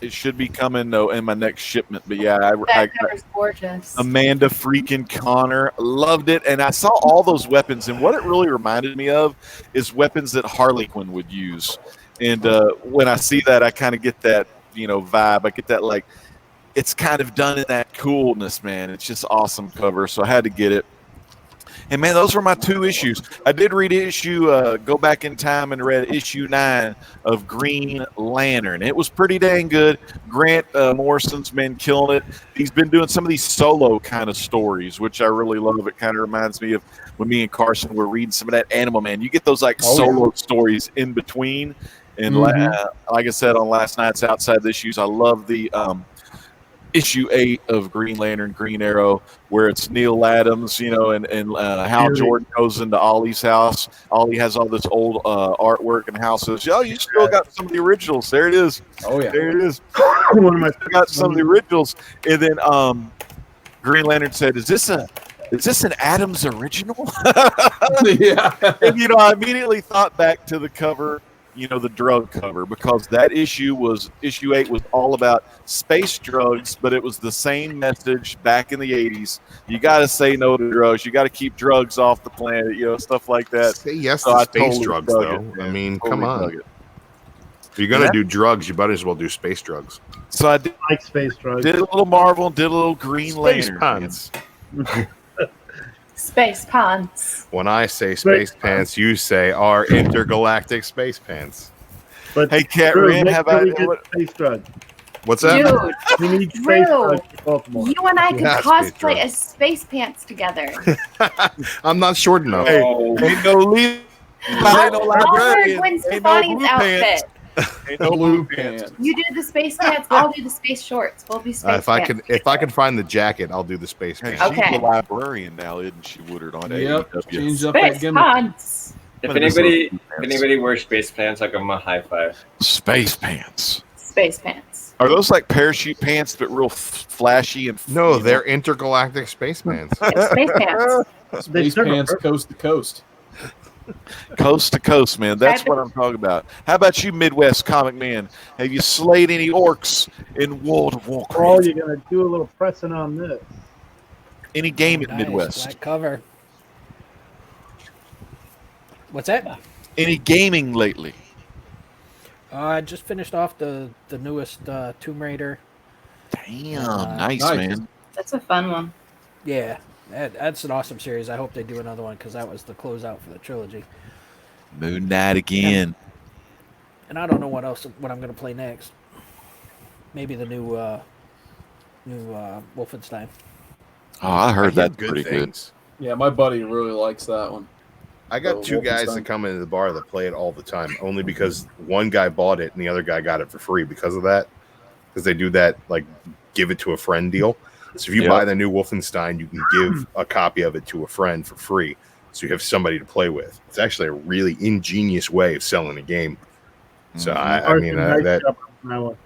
It should be coming though in my next shipment. But yeah, That cover's gorgeous. Amanda freaking Connor, loved it, and I saw all those weapons. And what it really reminded me of is weapons that Harley Quinn would use. And when I see that, I kind of get that vibe. I get that it's kind of done in that coolness, man. It's just awesome cover, so I had to get it. And man, those were my 2 issues. I did read go back in time and read issue 9 of Green Lantern. It was pretty dang good. Grant Morrison's been killing it. He's been doing some of these solo kind of stories, which I really love. It kind of reminds me of when me and Carson were reading some of that Animal Man. You get those solo stories in between. And like I said on last night's Outside the Issues, I love the issue 8 of Green Lantern, Green Arrow, where it's Neil Adams, and Hal Jordan goes into Ollie's house. Ollie has all this old artwork and Hal says, "Oh, you still got some of the originals. There it is. Oh yeah. There it is. One of my Got some of the originals." And then Green Lantern said, "Is this an Adams original?" Yeah. And I immediately thought back to the cover, the drug cover, because that issue 8 was all about space drugs, but it was the same message back in the 80s. You got to say no to drugs. You got to keep drugs off the planet, stuff like that. Say yes So to I space totally drugs, dug though. it, man. I mean, Totally come on. dug it. If you're gonna do drugs, you might as well do space drugs. So I did like space drugs. a little Marvel, did a little Green Space Lantern. pants. Space pants. When I say space pants, you say our intergalactic space pants. But Hey, Cat Drew, Ren, make how sure about we get space drugs? What's that? Dude, We need space Drew, drugs for Baltimore. you and I could Yeah, space cosplay drugs. as space pants together. I'm not short enough. Hey, Oh, ain't no leave. Ain't no I'll wear librarian. Gwen Ain't no Stefani's blue outfit. pants. Ain't no Blue blue pants. pants. You do the space pants, I'll do the space shorts. We'll be space pants. If I can find the jacket, I'll do the space Hey, pants. she's Okay. the librarian now, isn't she, Woodard, on Yep. AEW? Change up that Space gimmick. pants. if anybody wears space pants, I'll give them a high five. Space pants. Space pants. Are those like parachute pants, but real flashy and? No, they're intergalactic space pants. Yeah, space pants. They Space serve a pants purpose. coast to coast. coast to coast, man. That's what I'm talking about. How about you, Midwest comic man? Have you slayed any orcs in World of Oh, Warcraft? you're gonna do a little pressing on this. Any game at Nice, Midwest? black cover. What's that? Any gaming lately? I just finished off the newest Tomb Raider. Damn, nice. man. That's a fun one. Yeah, that's an awesome series. I hope they do another one because that was the closeout for the trilogy. Moon Knight again. And I don't know what I'm gonna play next. Maybe the new Wolfenstein. Oh, I heard I hear that's pretty good. things. Yeah, my buddy really likes that one. I got Oh, two guys Wolfenstein. that come into the bar that play it all the time, only because one guy bought it and the other guy got it for free because of that. Because they do that, like, give it to a friend deal. So if you Yep. buy the new Wolfenstein, you can give a copy of it to a friend for free. So you have somebody to play with. It's actually a really ingenious way of selling a game. So I mean, Nice that job on that one.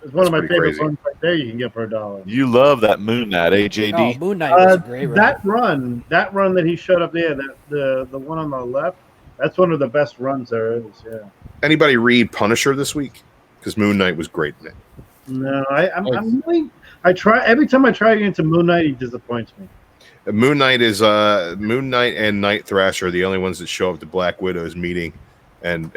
It's one of my pretty favorite crazy. ones right there. You can get for $1. You love that Moon Knight, AJD? Oh, Moon Knight was a great run. That run that he showed up there, the one on the left, that's one of the best runs there is. Yeah. anybody read Punisher this week? Because Moon Knight was great in it. No, I'm really. I try every time I try to get into Moon Knight, he disappoints me. Moon Knight Moon Knight and Night Thrasher are the only ones that show up to Black Widow's meeting, and,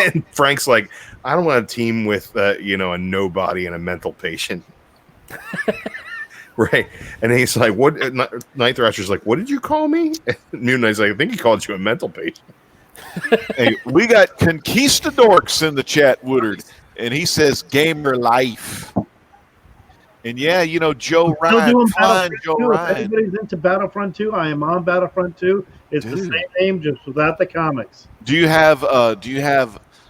and Frank's like, I don't want to team with a nobody and a mental patient, right? And he's like, what? Night Thrasher's like, what did you call me? And Moon Knight's like, I think he called you a mental patient. Hey, we got Conquistadorks in the chat, Woodard, and he says gamer life. And yeah, Joe Still Ryan, doing fine Battlefront Joe 2. If Ryan. anybody's into Battlefront 2, I am on Battlefront 2. It's the Dude. same name, just without the comics. Do you have the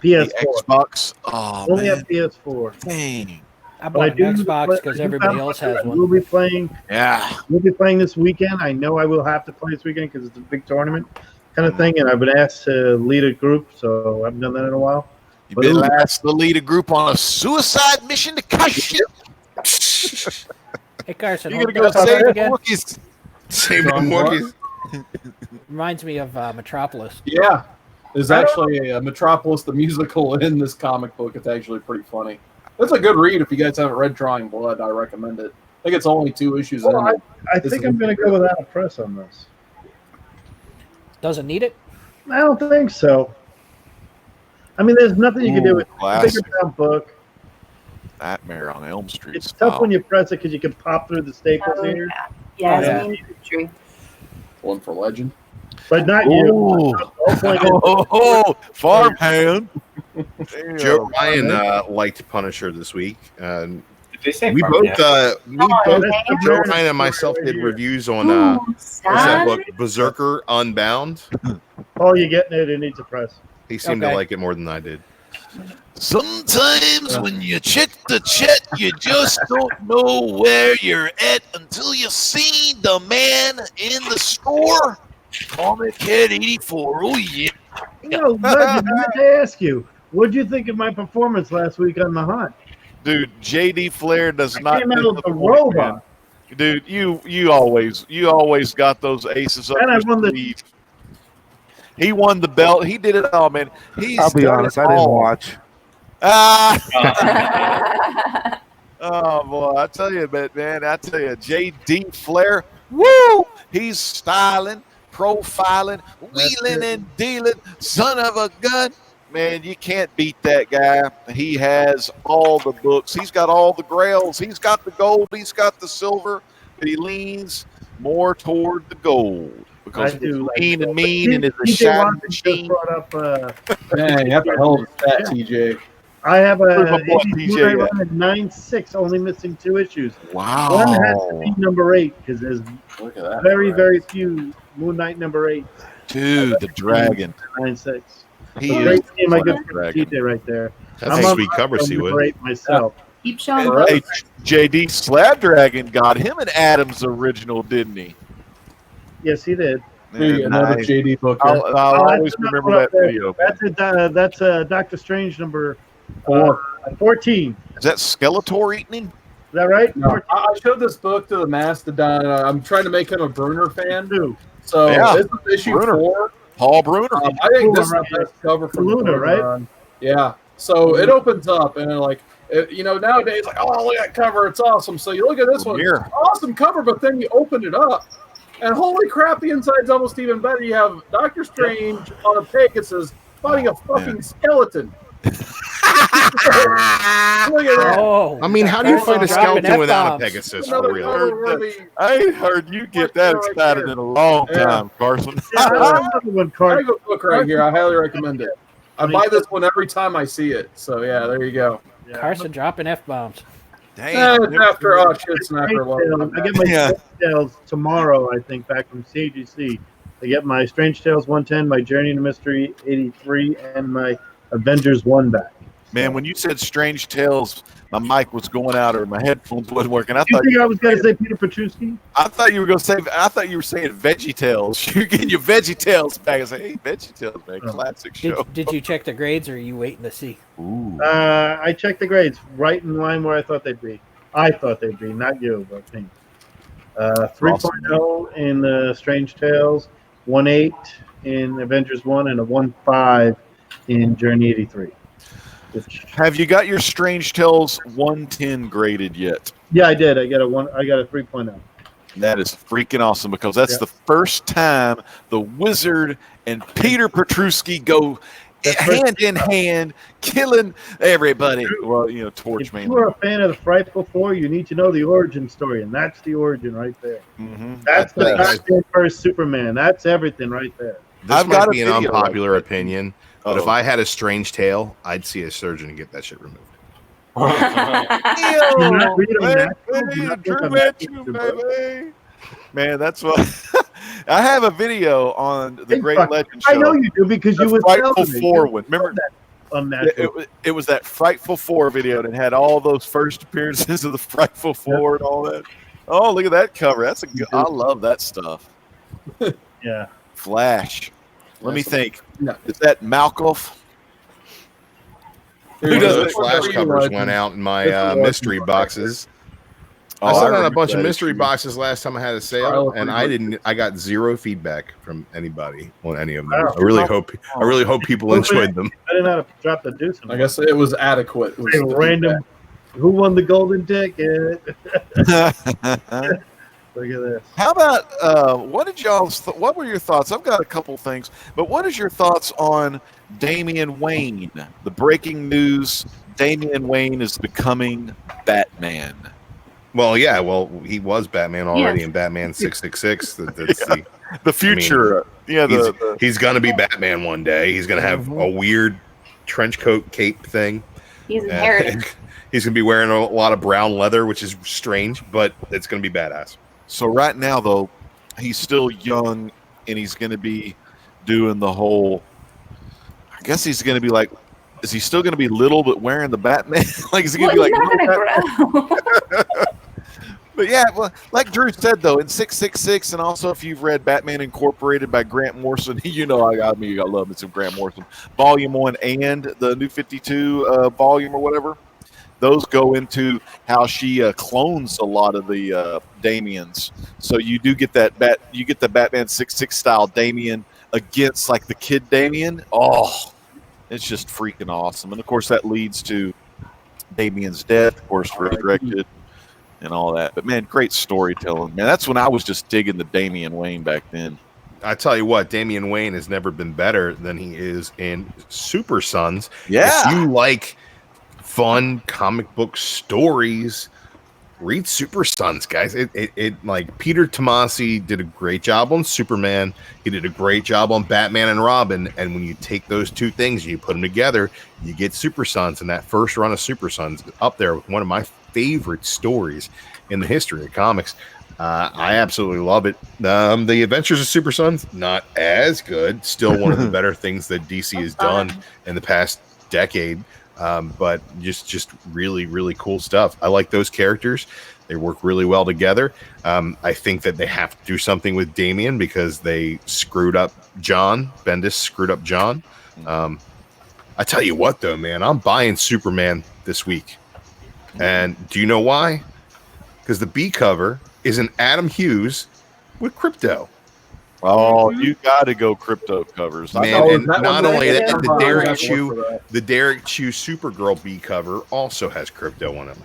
PS4. Xbox? Oh Only man, have PS4. dang. I But I bought do an Xbox play- because I do everybody have- else has We'll one. be playing. Yeah. We'll be playing this weekend. I know I will have to play this weekend because it's a big tournament kind of thing, and I've been asked to lead a group, so I haven't done that in a while. You've been asked to lead a group on a suicide mission to Kashyyyk. Hey Carson, You're hold gonna go that save up the again. Wookiees. Same John Wookiees. Reminds me of Metropolis. Yeah. There's actually a Metropolis the musical in this comic book. It's actually pretty funny. That's a good read if you guys haven't read Drawing Blood. I recommend it. I think it's only 2 issues Well, in. I think I'm going to go without a press on this. Doesn't need it. I don't think so. I mean, there's nothing you can do with it. Classic. Bigger brown book. Nightmare on Elm Street. It's tough when you press it because you can pop through the staples Oh, here, yeah. Yeah, Yeah. it's mean true. One for Legend. but not you. Ooh. I'll point it- Oh, farmhand. Joe Ryan liked Punisher this week. Did they say We Farm both, Yard? Joe Ryan and myself did reviews on Ooh, what's that son. book, Berserker Unbound. All you getting it needs a press. He seemed to Okay. like it more than I did. Sometimes when you check the chat, you just don't know where you're at until you see the man in the store. Comic Head 84. Oh, yeah. Legend, I meant to ask you, what'd you think of my performance last week on The Hunt? Dude, JD Flair does not Came out miss of the the point, robot. man. Dude, you always got those aces up. And I your won the- sleeve. He won the belt. He did it all, man. I'll be honest, I didn't watch. Ah. Oh boy, I tell you, man, JD Flair, woo! He's styling, profiling, wheeling and dealing, son of a gun. Man, you can't beat that guy. He has all the books. He's got all the grails. He's got the gold. He's got the silver. But he leans more toward the gold because I do like lean and gold. mean and is a TJ shiny Watson just machine. brought up. Man, you have to hold that, TJ. I have a Where's my boy 80 TJ Blu-ray at? run at 9.6, only missing 2 issues. Wow. One has to be number 8 because there's Look at that. very few Moon Knight number 8 Dude, the dragon. 9.6. He So is great team, I the give it to dragon. TJ right there. That's I'm a on sweet cover, number Seawood. 8 myself. Keep showing Hey, books. Hey, JD Slabdragon got him an Adams original, didn't he? Yes, he did. Here you go, another Nice. JD book. I'll Here. always that's not remember one that up there. video. That's Doctor Strange number 4. 14. Is that Skeletor eating him? Is that right? No, I showed this book to the Mastodon. I'm trying to make him a Bruner fan. 2. So Yeah. this is issue Bruner. 4. Paul Bruner. I think this is Bruner, the best cover from the Bruner, Bruner right? run. Yeah. So it opens up and nowadays, like, oh, look at that cover. It's awesome. So you look at this one. Here. Awesome cover, but then you open it up. And holy crap, the inside's almost even better. You have Doctor Strange on a Pegasus fighting a fucking skeleton. Look at that. Oh, I mean, how do you Carson fight a dropping skeleton without a F-bombs. Pegasus for Another real? cover worthy. I ain't heard you get that excited in a long Yeah. time, Carson. Yeah, I have another one, I Card. have a book right here. I highly recommend it. I buy this one every time I see it. So yeah, there you go. Yeah. Carson dropping F bombs. It's after shit's not after a long I get time. my Yeah. Strange Tales tomorrow, I think, back from CGC. I get my Strange Tales 110, my Journey into Mystery 83, and my Avengers 1 back. Man, when you said Strange Tales, my mic was going out or my headphones wasn't working. I You thought think I was going to say Peter Petruski? you were gonna say. I thought you were saying Veggie Tales. You're getting your Veggie Tales back. I say, hey, Veggie Tales, man, classic show. Did you check the grades, or are you waiting to see? Ooh. I checked the grades right in line where I thought they'd be. I thought they'd be, not you, but me. 3.0 in Strange Tales, 1.8 in Avengers 1, and a 1.5 in Journey 83. Which, Have you got your Strange Tales 110 graded yet? yeah, I did. I got a 3.0. That is freaking awesome because that's Yeah. the first time the Wizard and Peter Petruski go That's right. hand in hand, killing everybody. Well, If Torchman. you are a fan of the Frightful Four, you need to know the origin story, and that's the origin right there. Mm-hmm. That's the That's- Batman first Superman. That's everything right there. This I've might got a be an video unpopular opinion, but if Uh-oh. I had a strange tail, I'd see a surgeon and get that shit removed. Do not read them, Matt. Do not Drew read them, Matthew, Matt. baby. Man, that's what I have a video on the Hey, Great fuck, Legend Show. I know you do because you The would Frightful tell me. Four You one. Remember, that unnatural. it was that Frightful Four video and it had all those first appearances of the Frightful Four and all that. Oh, look at that cover. That's a good. I love that stuff. Yeah. Flash. Let me think. No. Is that Malkoff? Here One you of go. those This one's flash for you, covers Legend. went out in my This is Legend mystery book. boxes. Oh, I sent out a remember bunch of that mystery issue. boxes last time I had a sale, Trial and of I Free didn't. I got zero feedback from anybody on any of them. Wow. I really hope people enjoyed them. I didn't know how to drop the deuce. I guess it was adequate. Was Hey, the random. Who won the golden ticket? Look at this. How about what were your thoughts? I've got a couple things, but what is your thoughts on Damian Wayne? The breaking news: Damian Wayne is becoming Batman. Well, yeah. Well, he was Batman already Yes. in Batman 666. That's the, The future, he's gonna be Batman one day. He's gonna have a weird trench coat cape thing. He's inherited. He's gonna be wearing a lot of brown leather, which is strange, but it's gonna be badass. So right now, though, he's still young, and he's going to be doing the whole. I guess he's going to be like Is he still going to be little but wearing the Batman? Like, is he Well, going to be he's like? not little gonna Batman? grow. But yeah, well, like Drew said though, in 666, and also if you've read Batman Incorporated by Grant Morrison, you know I love me some Grant Morrison. Volume 1 and the New 52 volume or whatever. Those go into how she clones a lot of the Damians. So you do get the Batman 6'6" style Damian against like the kid Damian. Oh, it's just freaking awesome. And of course that leads to Damian's death, of course, resurrected and all that. But man, great storytelling, man. That's when I was just digging the Damian Wayne back then. I tell you what, Damian Wayne has never been better than he is in Super Sons. Yeah. If you like fun comic book stories, read Super Sons, guys. It like Peter Tomasi did a great job on Superman. He did a great job on Batman and Robin. And when you take those two things and you put them together, you get Super Sons. And that first run of Super Sons is up there with one of my favorite stories in the history of comics. I absolutely love it. The Adventures of Super Sons, not as good. Still one of the better things that DC has done in the past decade. But just really, really cool stuff. I like those characters. They work really well together. I think that they have to do something with Damian because they screwed up John. Bendis screwed up John. I tell you what, though, man, I'm buying Superman this week. And do you know why? Because the B cover is an Adam Hughes with Crypto. Oh, you got to go Crypto covers. Man, and not only that, the Derek I'll Chew Supergirl B cover also has Crypto on it.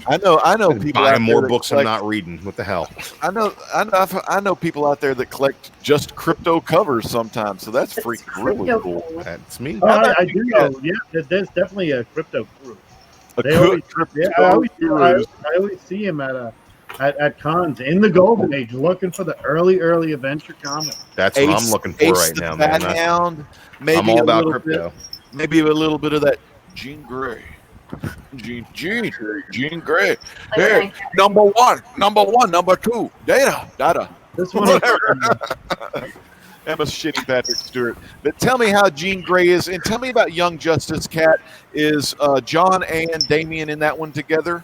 I know people Buying out more there that books I'm collect- not reading. What the hell? I know people out there that collect just Crypto covers sometimes. So that's freaking really Crypto cool. cool. That's me. Oh, How about I you do get know. Yeah, there's definitely a crypto group. A They always- Crypto Yeah, I gurus. always see him at cons in the Golden Age, looking for the early adventure comics. That's what I'm looking for right the now, man. Bat Hound, maybe I'm all a about little Crypto. maybe a little bit of that Jean Grey. Jean Grey. Like, Hey, like, number one, number two, data. This one, Emma shitty Patrick Stewart. But tell me how Jean Grey is, and tell me about Young Justice Cat. Is John and Damian in that one together?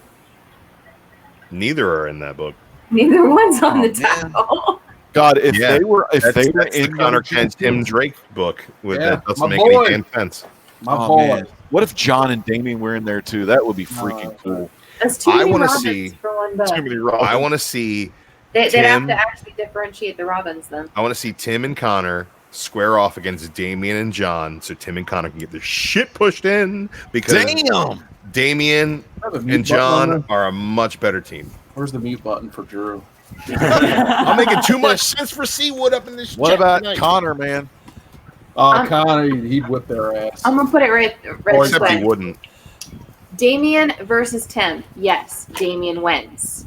Neither are in that book. neither one's on Oh, the man. title. God, if Yeah, they were That's in the Young Connor Kent Justice- Tim Drake book. That doesn't my make boy. any damn sense. My Oh, boy. man. What if John and Damian were in there too? That would be freaking cool. That's too I many wanna Robins see- for one book. Too many Robins. I want to see They'd have Tim- to actually differentiate the Robins then. Tim and Connor square off against Damian and John, so Tim and Connor can get their shit pushed in because Damn. Damian Have a mute and button on John there. are a much better team. Where's the mute button for Drew? I'm making too much sense for Seawood up in this. What chat about tonight. Connor, man? Connor, he'd whip their ass. I'm gonna put it right this Except he way. wouldn't. Damien versus Tim. Yes, Damien wins.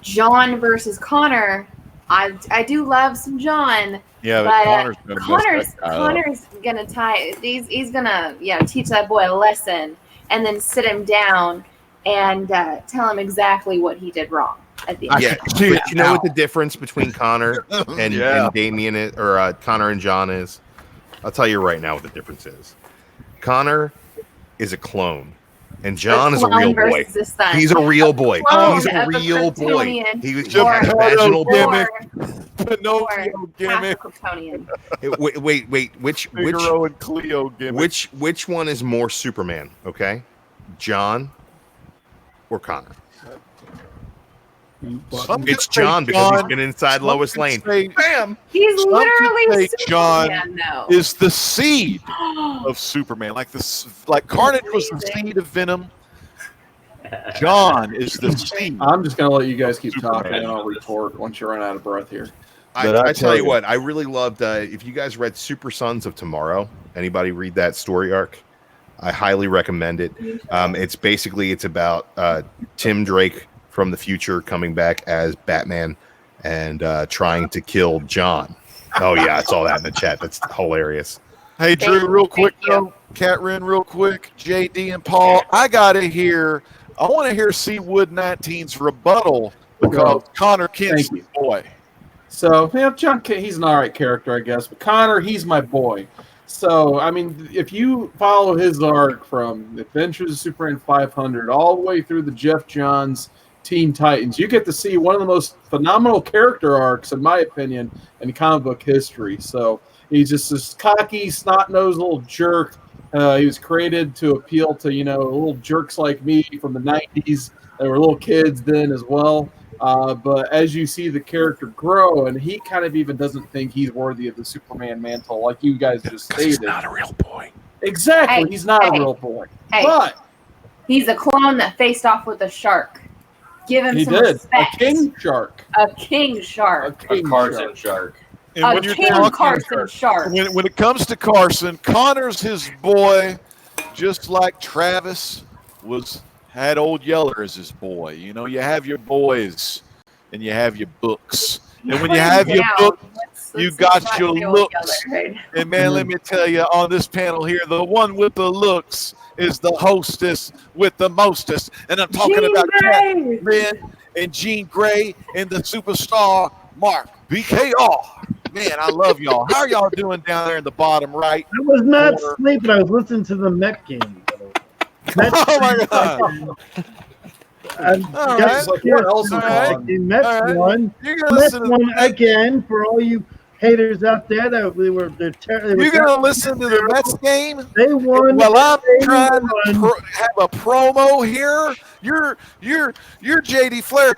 John versus Connor. I do love some John, Yeah, but Connor's gonna mess that guy up. Connor's gonna tie. He's gonna teach that boy a lesson and then sit him down and tell him exactly what he did wrong at the end. Yeah, but you know what the difference between Connor and, Yeah. and Damian is, or Connor and John is? I'll tell you right now what the difference is. Connor is a clone, and John is a clone real boy. versus his son. He's a real boy. clone He's a of a real boy. Kryptonian He was or- just a vaginal boy. gimmick. or Pinocchio half gimmick. Kryptonian. Wait. Which Figaro and Cleo gimmick. which one is more Superman? Okay, John or Connor? Some could It's say John because he's John. been inside Some Lois could Lane. say Bam! He's Some could literally say John Superman, though. is the seed of Superman. Like Carnage was the Amazing. seed of Venom. John is the seed. I'm just gonna let you guys keep Superman. talking, and I'll retort once you run out of breath here. But I I tell tell you you- what, I really loved. If you guys read Super Sons of Tomorrow, anybody read that story arc? I highly recommend it. It's about Tim Drake from the future coming back as Batman and trying to kill John. Oh yeah, it's all that in the chat. That's hilarious. Hey, Drew, Thank- real quick, thank you. though. Cat Ren, real quick. JD and Paul, I got to hear, I want to hear Seawood 19's rebuttal because Connor Kent's Thank the boy. So, yeah, John, he's an all right character, I guess. But Connor, he's my boy. So, I mean, if you follow his arc from Adventures of Superman 500 all the way through the Jeff Johns Teen Titans, you get to see one of the most phenomenal character arcs, in my opinion, in comic book history. So he's just this cocky, snot-nosed little jerk. He was created to appeal to, little jerks like me from the 90s. They were little kids then as well. But as you see the character grow, and he kind of even doesn't think he's worthy of the Superman mantle, like you guys just stated. He's not a real boy. Exactly, Hey, he's not hey, a real boy. hey. But He's a clone that faced off with a shark. Give him he some did. respect. A king shark. A king shark. A Carson shark. And A when you're king talking, Carson shark. when it comes to Carson, Connor's his boy, just like Travis had Old Yeller as his boy. You have your boys and you have your books. And when you have your book, you got not your say Old looks. Yeller. And man, let me tell you, on this panel here, the one with the looks is the hostess with the mostest. And I'm talking Jean about Grey. Cat Lynn and Jean Grey and the superstar Mark BKR. Man, I love y'all. How are y'all doing down there in the bottom right? I was not Corner? sleeping. I was listening to the Met game. Oh my God. All right. It's like, what else is All right. on? The Mets All right. won. You're gonna Mets listen to won again for all you haters out there that You're gonna listen to the Mets game? They won. Well, I'm They trying to won. have a promo here. You're JD Flair.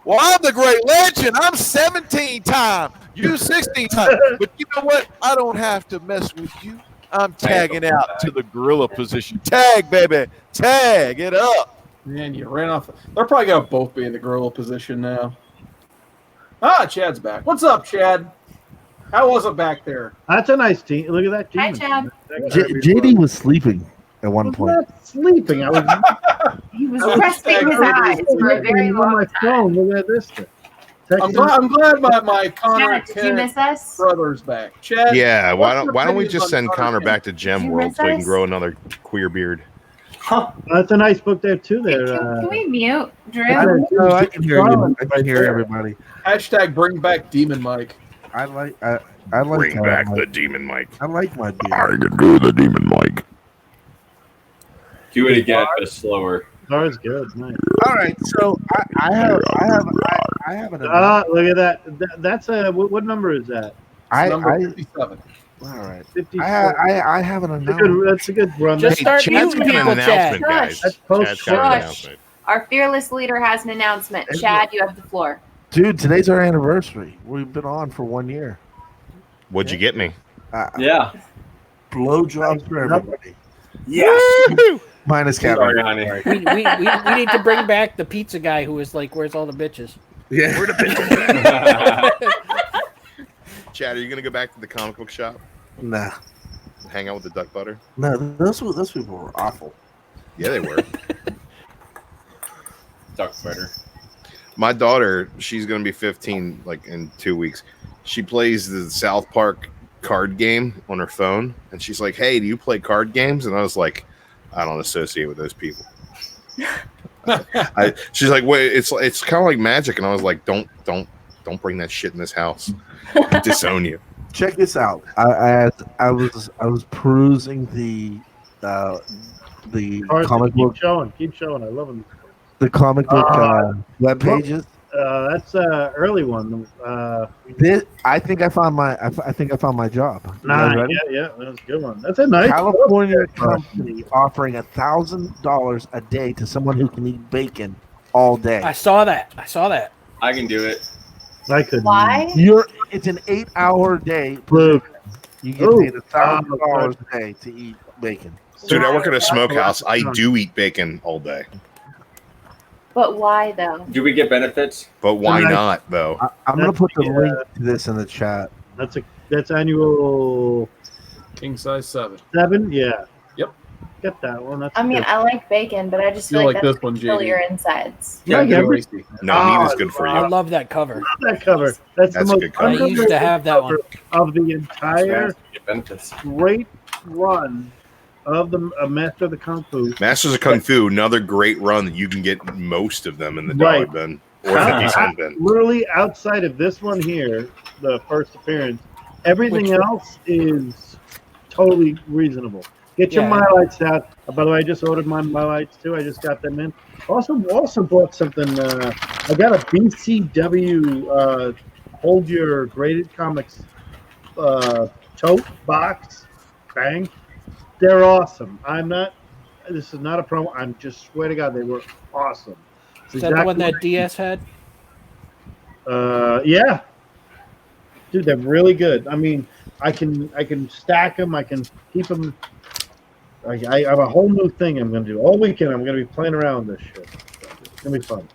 Well, I'm the great legend. I'm 17 time. You 16 time. But you know what? I don't have to mess with you. I'm tagging out to the gorilla position. Tag, baby. Tag it up. Man, you ran off. They're probably going to both be in the gorilla position now. Chad's back. What's up, Chad? How was it back there? That's a nice team. Look at that team. Hi, Chad. JD was sleeping at one I was point. not sleeping. I was He was I was resting his eyes for a very on long my time. phone. Look at this thing. I'm glad my Connor Chad, did you miss us? brother's back. Chad. Yeah, why what's your don't we opinions just on send Connor Kent? back to Gem Did you World miss so he can us? grow another queer beard? That's a nice book there too. Hey, There. can we mute Drew? I can hear you. I can hear everybody. Hashtag bring back Demon Mike. I like Bring back my, the demon Mike. I like my beard. can do the demon Mike. Do it again, but slower. Ours good. Nice. All right, so I have an Look at that. That's a what number is that? Number 57. all right. 50. I have an announcement. That's a good run. Just start Chad's muting got an people, Chad. announcement, guys. That's post- Chad's got an Shush. announcement. Our fearless leader has an announcement. Chad, you have the floor. Dude, today's our anniversary. We've been on for 1 year. What'd you get me? Yeah. Blowjobs for everybody. Yes. Minus Sorry, Kevin. honey. We need to bring back the pizza guy who was like, "Where's all the bitches?" Yeah. Where the bitch? Chad, are you gonna go back to the comic book shop? Nah. Hang out with the duck butter? No, those people were awful. Yeah, they were. Duck better. My daughter, she's gonna be 15 like in 2 weeks. She plays the South Park card game on her phone, and she's like, "Hey, do you play card games?" And I was like, "I don't associate with those people." She's like, "Wait, it's kind of like Magic," and I was like, "Don't bring that shit in this house. I'll disown you." Check this out. I was perusing the comic book Keep showing. I love them. the comic book web pages. That's an early one. I think I found my job. You guys ready? Yeah, that's a good one. That's a nice California company offering $1,000 a day to someone who can eat bacon all day. I saw that. I can do it. I could. Why? It's an 8-hour day. Luke. You get paid $1,000 a day to eat bacon. Dude, I work at a smokehouse. I do eat bacon all day. But why though? Do we get benefits? But why not, though? I'm gonna put the link to this in the chat. That's annual King size 7. 7. Yeah. Yep. Get that one. That's I mean, good. I like bacon, but I just feel You like like that's this one, kill JD. your insides. Yeah, Like every- Lacey. No, meat is good for I you. love that cover. that cover. That's That's a the most good cover. I used to have that one. of the entire Get benefits. great run of the Master of the Kung Fu. Masters of Kung Fu, another great run that you can get most of them in the Right. dollar bin or 50-cent bin. Literally outside of this one here, the first appearance, everything Which- else is totally reasonable. Get your Yeah. Mylights out. By the way, I just ordered my Mylights too. I just got them in. Also bought something. I got a BCW Hold Your Graded Comics tote box. Bang. They're awesome. This is not a promo. I'm just swear to God, they were awesome. It's Is that the one exactly that DS had? yeah. Dude, they're really good. I mean, I can stack them. I can keep them. I have a whole new thing I'm going to do all weekend. I'm going to be playing around with this shit. It's going to be fun.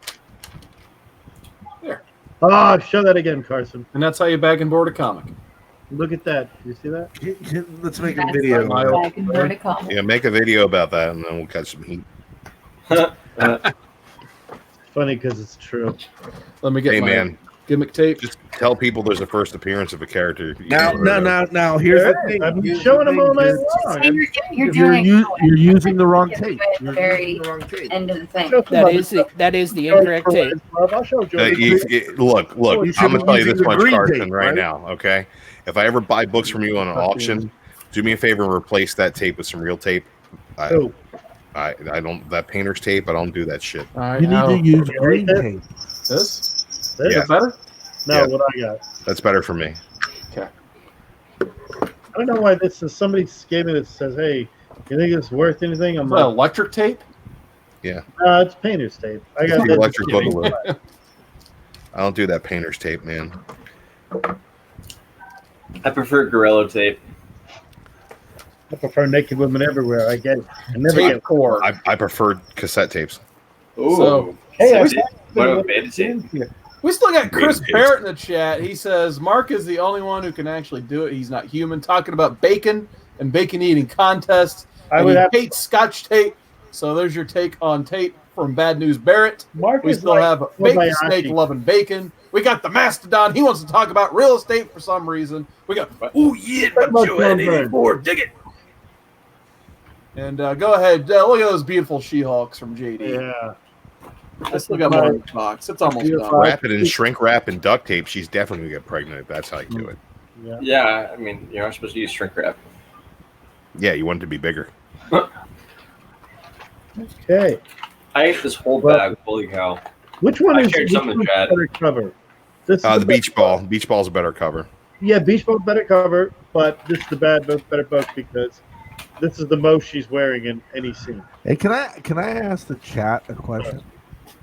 There. Oh, show that again, Carson. And that's how you bag and board a comic. Look at that. You see that? Let's make a That's video. what I can learn to comment. Yeah, make a video about that, and then we'll catch some heat. It's funny because it's true. Let me get Hey, my man, gimmick tape. just tell people there's a first appearance of a character. Now, here's the thing. I've been Here's showing the them all thing. night You're- long. You're doing you're using the wrong Get tape. to it at the You're very using the wrong tape. end of the thing. That is the incorrect tape. I'll show Joe. Look, You should I'm gonna be tell you using this the much, green Carson, tape, right right? now. Okay, if I ever buy books from you on an auction, do me a favor and replace that tape with some real tape. Oh, I don't that painter's tape. I don't do that shit. All right, You need now, to use You green like tape. this. this? Is that better? No, Yeah. what I got. That's better for me. Okay. I don't know why this is. Somebody gave me this. Says, "Hey, you think it's worth anything?" I'm Is that like, electric tape? it's painter's tape. I It's got the that. electric boogaloo. I don't do that painter's tape, man. I prefer Gorilla tape. I prefer naked women everywhere. I get it. I never Tape get. core. I prefer cassette tapes. Ooh. So- Hey, I What about beta tape? We still got Chris Green Barrett in the chat. He says Mark is the only one who can actually do it. He's not human. Talking about bacon and bacon eating contests. I And would he have. hates Scotch tape. So there's your take on tape from Bad News Barrett. Mark We is still like have Bacon Kobayashi. Snake loving bacon. We got the Mastodon. He wants to talk about real estate for some reason. We got oh yeah, Pretty much Joanne one bird. 84. Dig it. And go ahead. Look at those beautiful She-Hulks from JD. Yeah. I still got more in the box. It's almost Beautiful. done. Wrap it in shrink wrap and duct tape. She's definitely gonna get pregnant if that's how you do it. Yeah. Yeah, I mean, you're not supposed to use shrink wrap. Yeah, you want it to be bigger. Okay. I ate this whole Well- bag. Holy cow. Which one I is shared some in which the one's chat. better cover? This is The best beach ball. Beach ball's a better cover. Yeah, Beach Ball better cover, but this is the better book because this is the most she's wearing in any scene. Hey, can I ask the chat a question?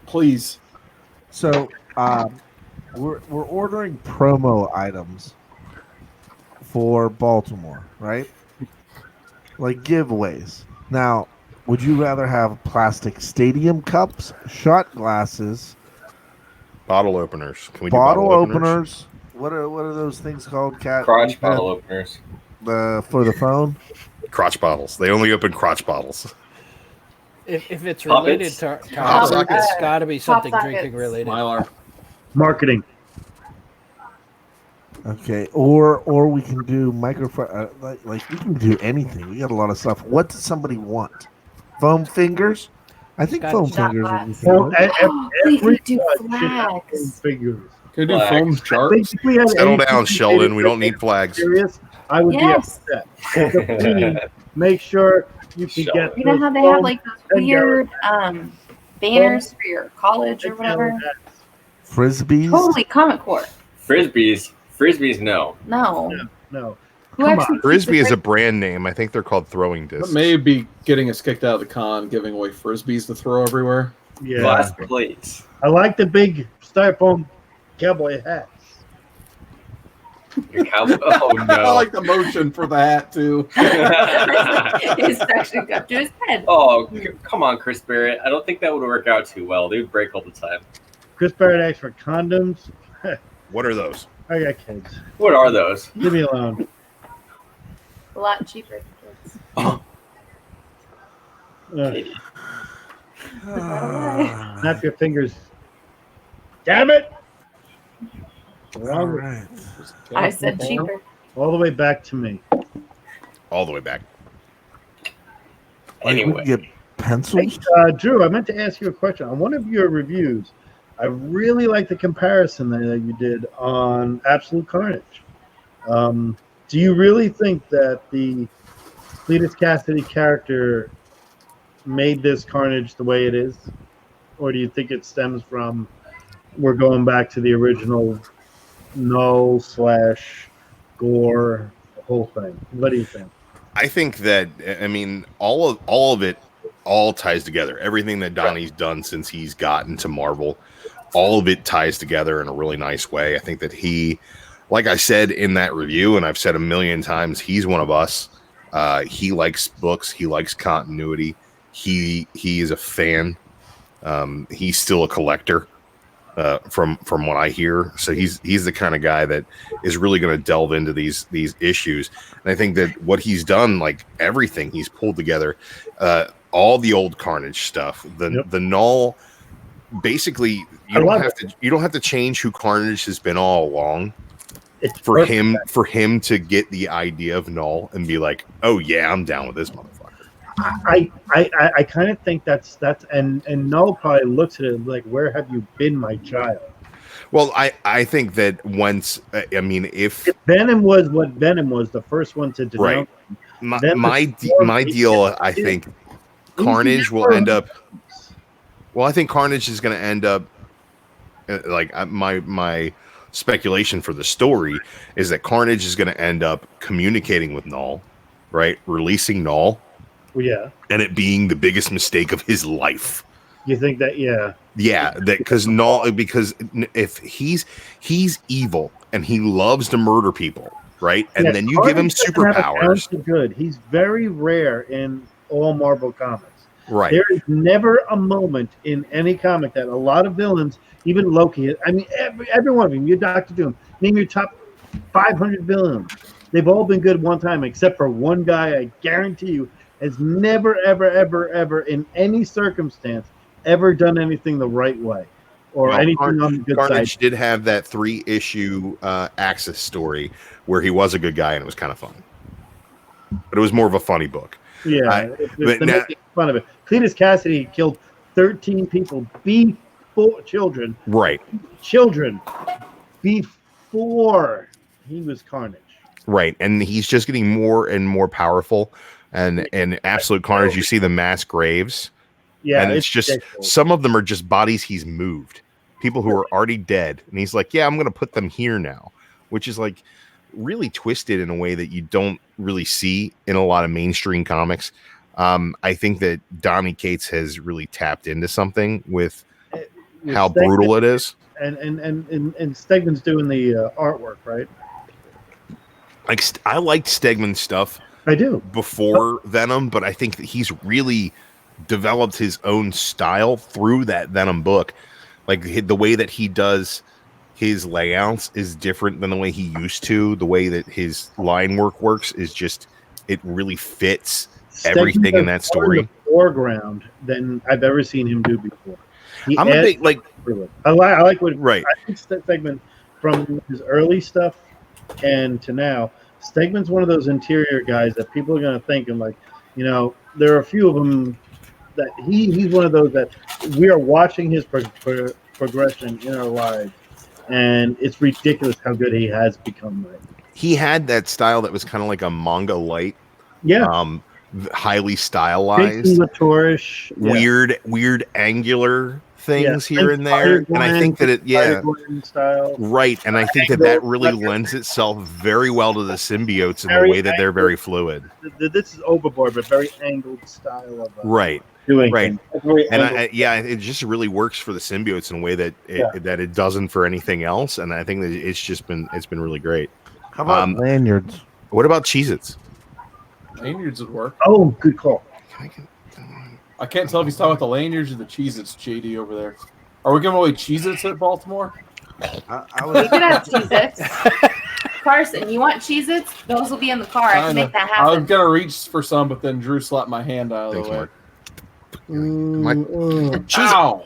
Please. So, we're ordering promo items for Baltimore, right? Like giveaways. Now, would you rather have plastic stadium cups, shot glasses, Bottle openers. Can we do bottle openers? What are those things called, Cat? Crotch bottle openers. For the phone. Crotch bottles. They only open crotch bottles. If it's Puppets? related to Pop it's got to be something Pop drinking sockets. related. Mylar. Marketing. Okay, or we can do like we can do anything. We got a lot of stuff. What does somebody want? Foam fingers? I think Got foam shot fingers. glass. Well, We could do every should have flags. figures. Can we do Flags. foam I sharks? think if we had Settle anything down, Sheldon. We don't need flags. serious, I would Yes. be upset. So please make sure you can Sheldon. get. You know those how they have foam like those and weird banners for your college or whatever? Frisbees. Totally Comic Core. Frisbees, no. No. No. Who Come actually Frisbee keeps is the a brand name. I think they're called throwing That discs. may be getting us kicked out of the con, giving away frisbees to throw everywhere. Yeah. Glass plates. I like the big styrofoam cowboy hats. Your cowboy. Oh I no. like the motion for the hat too. It's actually up to his head. Oh, come on, Chris Barrett. I don't think that would work out too well. They would break all the time. Chris Barrett asked for condoms. What are those? I got kids. What are those? Leave me alone. A lot cheaper for kids. Snap your fingers. Damn it! All Wrong. right. I said cheaper. All the way back to me. All the way back. Like, we Anyway. can get pencils. Drew, I meant to ask you a question. On one of your reviews, I really like the comparison that you did on Absolute Carnage. Do you really think that the Cletus Cassidy character made this Carnage the way it is? Or do you think it stems from we're going back to the original Null / Gore, the whole thing? What do you think? I think that, I mean, all of it all ties together. Everything that Donnie's done since he's gotten to Marvel, all of it ties together in a really nice way. I think that he, like I said in that review, and I've said a million times, he's one of us. He likes books. He likes continuity. He is a fan. He's still a collector. From what I hear, so he's the kind of guy that is really going to delve into these issues, and I think that what he's done, like everything he's pulled together, all the old Carnage stuff, the Null, basically you don't have to change who Carnage has been all along for him to get the idea of Null and be like, oh yeah, I'm down with this motherfucker. I kind of think that's and Null probably looks at it like, where have you been, my child? Well, I think that once, I mean, if Venom was what Venom was, the first one to denounce right, my deal, I think Carnage will end up. Well, I think Carnage is going to end up like my speculation for the story is that Carnage is going to end up communicating with Null, right? Releasing Null. Yeah, and it being the biggest mistake of his life. You think that? Yeah, that because Null, because if he's evil and he loves to murder people, right? And then you give him superpowers. Good. He's very rare in all Marvel comics. Right. There is never a moment in any comic that a lot of villains, even Loki. I mean, every one of them. You Doctor Doom. Name your top 500 villains. They've all been good one time, except for one guy. I guarantee you. Has never, ever, ever, ever, in any circumstance, ever done anything the right way, or anything on the good Carnage side. Did have that 3-issue Axis story where he was a good guy and it was kind of fun, but it was more of a funny book. Yeah, making fun of it. Cletus Cassidy killed 13 people before children. Right. Children before he was Carnage. Right, and he's just getting more and more powerful. And Absolute Carnage, you see the mass graves. Yeah, and it's just ridiculous. Some of them are just bodies he's moved, people who are already dead, and he's like, yeah, I'm going to put them here now, which is like really twisted in a way that you don't really see in a lot of mainstream comics. I think that Donny Cates has really tapped into something with how Stegman, brutal it is. And Stegman's doing the artwork, right? Like I liked Stegman's stuff. I do. Before Venom, but I think that he's really developed his own style through that Venom book. Like the way that he does his layouts is different than the way he used to. The way that his line work works is just, it really fits everything in that story. In the foreground than I've ever seen him do before. I'm a big, like, I like what, right. I think Stegman from his early stuff and to now, Stegman's one of those interior guys that people are going to think, and like, you know, there are a few of them that he's one of those that we are watching his progression in our lives, and it's ridiculous how good he has become. Right. He had that style that was kind of like a manga light, highly stylized, weird angular things here and there, and I think that right, and I think that really lends itself very well to the symbiotes in the way that they're very fluid. This is overboard, but very angled style of right. Doing right, and it just really works for the symbiotes in a way that it doesn't for anything else, and I think that it's been really great. How about lanyards? What about Cheez-Its? Lanyards would work. Oh, good call. I can't tell if he's talking about the lanyards or the Cheez-Its, JD, over there. Are we giving away Cheez-Its at Baltimore? We could have Cheez-Its. Carson, you want Cheez-Its? Those will be in the car. I can make that happen. I was going to reach for some, but then Drew slapped my hand out of the way. Ow!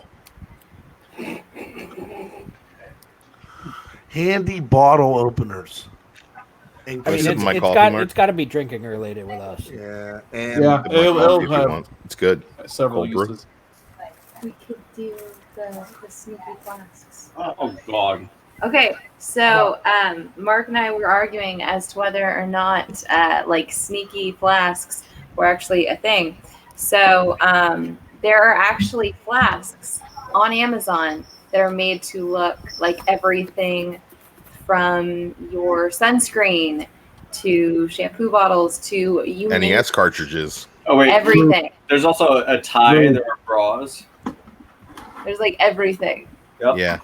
Handy bottle openers. I mean, it's got to be drinking related with us. Yeah, and it'll have, it's good. Several uses. We could do the sneaky flasks. Oh God! Okay, so Mark and I were arguing as to whether or not like sneaky flasks were actually a thing. So there are actually flasks on Amazon that are made to look like everything from your sunscreen to shampoo bottles to you name NES cartridges. Oh wait, everything. there's also a tie. There are bras. There's like everything. Yep. Yeah.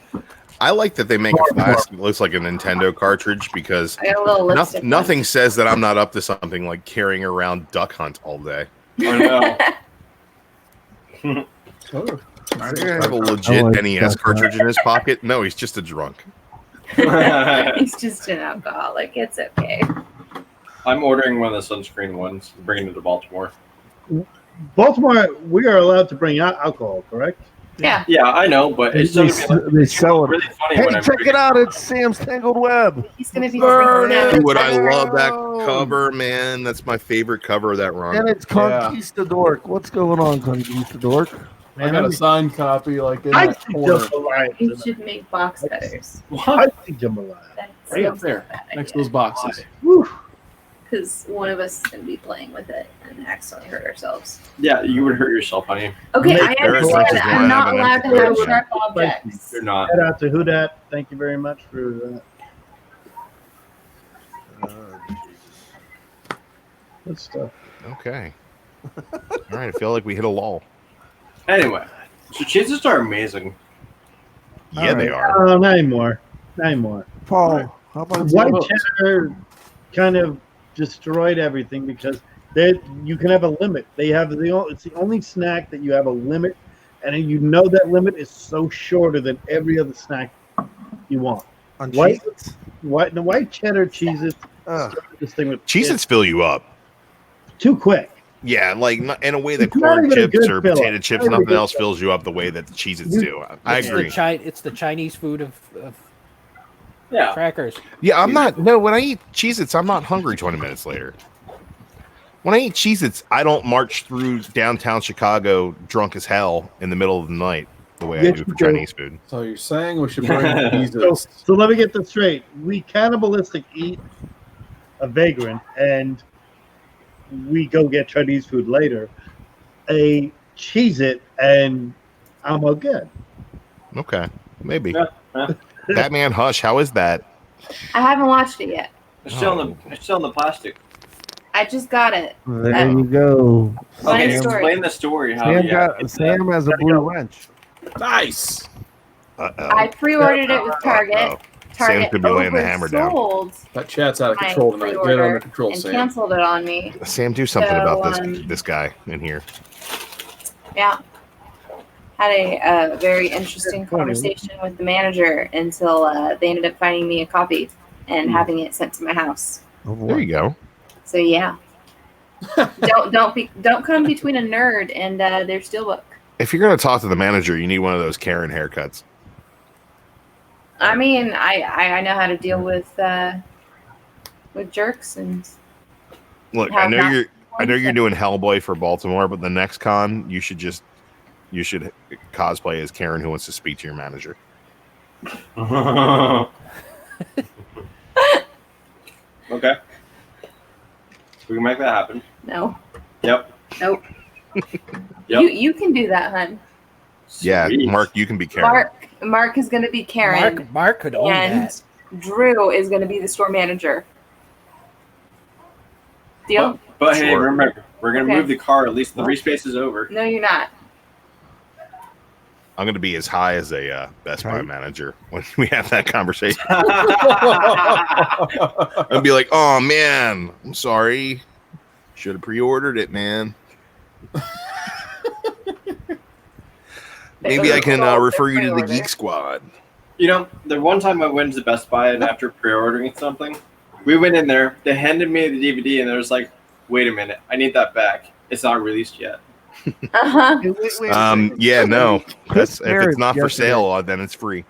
I like that they make a flask that looks like a Nintendo cartridge because I got a little lipstick. nothing says that I'm not up to something like carrying around Duck Hunt all day. I know. I have a legit like NES Duck cartridge in his pocket. No, he's just a drunk. He's just an alcoholic. It's okay. I'm ordering one of the sunscreen ones, bringing it to Baltimore. Baltimore, we are allowed to bring out alcohol, correct? Yeah. Yeah, I know, but it's They, still gonna be they sell it. really funny Hey, when I'm check drinking. it out! It's Sam's Tangled Web. He's gonna be Burn drinking it. that. Dude, I love that cover, man. That's my favorite cover of that And run. it's Conquistador. What's going on, Conquistador? I got a signed copy like in I that think corner. jambalaya. You should make box cutters. I think jambalaya. That's Right up there, next to those boxes. Woo. Because one of us is gonna be playing with it and accidentally hurt ourselves. Yeah, you would hurt yourself, honey. Okay, I There are understand. times I'm when I not have an allowed to empty have version. sharp objects. You're not. Shout out to Who Dat. Thank you very much for that. Good stuff. Okay. All right, I feel like we hit a lull. Anyway, so cheeses are amazing. Yeah, they are. Oh, not anymore. Not anymore. Paul, how about White cheddar kind of destroyed everything because you can have a limit. It's the only snack that you have a limit, and you know that limit is so shorter than every other snack you want. on White- Cheez-Its? The white cheddar cheeses Ugh. this thing with Cheez-Its fill you up. too quick. Yeah, like in a way that It's not corn even a chips good or fill-up. potato chips, Not even a nothing good else fill-up. fills you up the way that the Cheez-Its do. I It's agree. It's the Chinese food of Yeah. crackers. Yeah, I'm not. No, when I eat Cheez-Its, I'm not hungry 20 minutes later. When I eat Cheez-Its, I don't march through downtown Chicago drunk as hell in the middle of the night the way I Yes, do you for do. Chinese food. So you're saying we should bring So, Jesus? so let me get this straight. We cannibalistic eat a vagrant and we go get Chinese food later. A Cheez-It and I'm all good. Okay, maybe. Yeah. Batman Hush, how is that? I haven't watched it yet. It's still in the plastic. I just got it. There you go. Funny Okay, story. explain the story. How Sam, yeah, Sam has a blue wrench. Nice. Uh-oh. I pre-ordered it with Target. Uh-oh. Target Sam could be laying the hammer down. oversold That chat's out of my control tonight. Get it under pre-order control, and Sam. canceled it on me. Sam, do something So, about this guy in here. Yeah. Had a very interesting conversation with the manager until they ended up finding me a copy and having it sent to my house. Oh, There you go. So yeah. don't come between a nerd and their steelbook. If you're gonna talk to the manager, you need one of those Karen haircuts. I mean, I know how to deal with jerks and Look, Have not I know you're doing Hellboy for Baltimore, but the next con you should cosplay as Karen who wants to speak to your manager. Okay. We can make that happen. no. Yep. Nope. Yep. You can do that, hun. Yeah, Sweet. Mark, you can be Karen. Mark is gonna be Karen. Mark could own and that. Drew is gonna be the store manager. Deal? But hey, Sure. remember, we're gonna Okay. move the car at least 3 spaces over. No, you're not. I'm gonna be as high as a Best Buy Right. manager when we have that conversation. I'll be like, "Oh man, I'm sorry. Should have pre-ordered it, man. Maybe I can refer you to the Pre-order. Geek Squad." You know, the one time I went to Best Buy and after pre-ordering something, we went in there, they handed me the DVD and they was like, wait a minute, I need that back. It's not released yet. Uh-huh. Yeah, no. Chris If it's Barrett not for yesterday- sale, then it's free.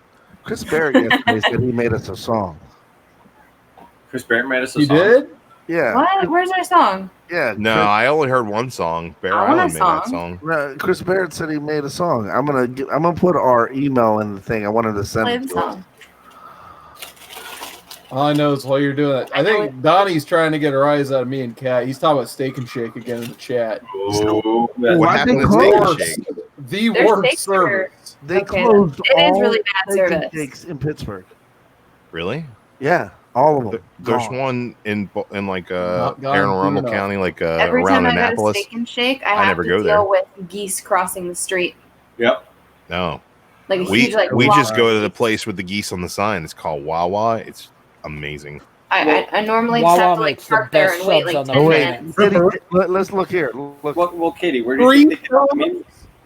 Chris Barrett yesterday said he made us a song. Chris Barrett made us a You song. did? Yeah. What? Where's our song? Yeah. No, I only heard one song. Bear I want a Island made that song. song. Chris Barrett said he made a song. I'm gonna put our email in the thing. I wanted to send Play it the to him. song. All I know is while you're doing it, I think Donnie's trying to get a rise out of me and Kat. He's talking about Steak and Shake again in the chat. Oh, What Why'd happened they to Steak and close? Shake? The Their worst steaks are- service. They Okay, closed it is all really bad steak and service. shakes in Pittsburgh. Really? Yeah, all of them. There's Gone. one in like Not gone Anne Arundel clean enough. County, like Every around time I go to Annapolis. Steak and Shake, I I have never to go deal there. with geese crossing the street. Yep. No, Like a we huge, like, we block. just go to the place with the geese on the sign. It's called Wawa. It's amazing. I normally Wawa just have to like makes the park there best and wait subs like on the 10 Oh, planet. minutes. wait. Let's look here. Look, Well, Katie, where do you think they get the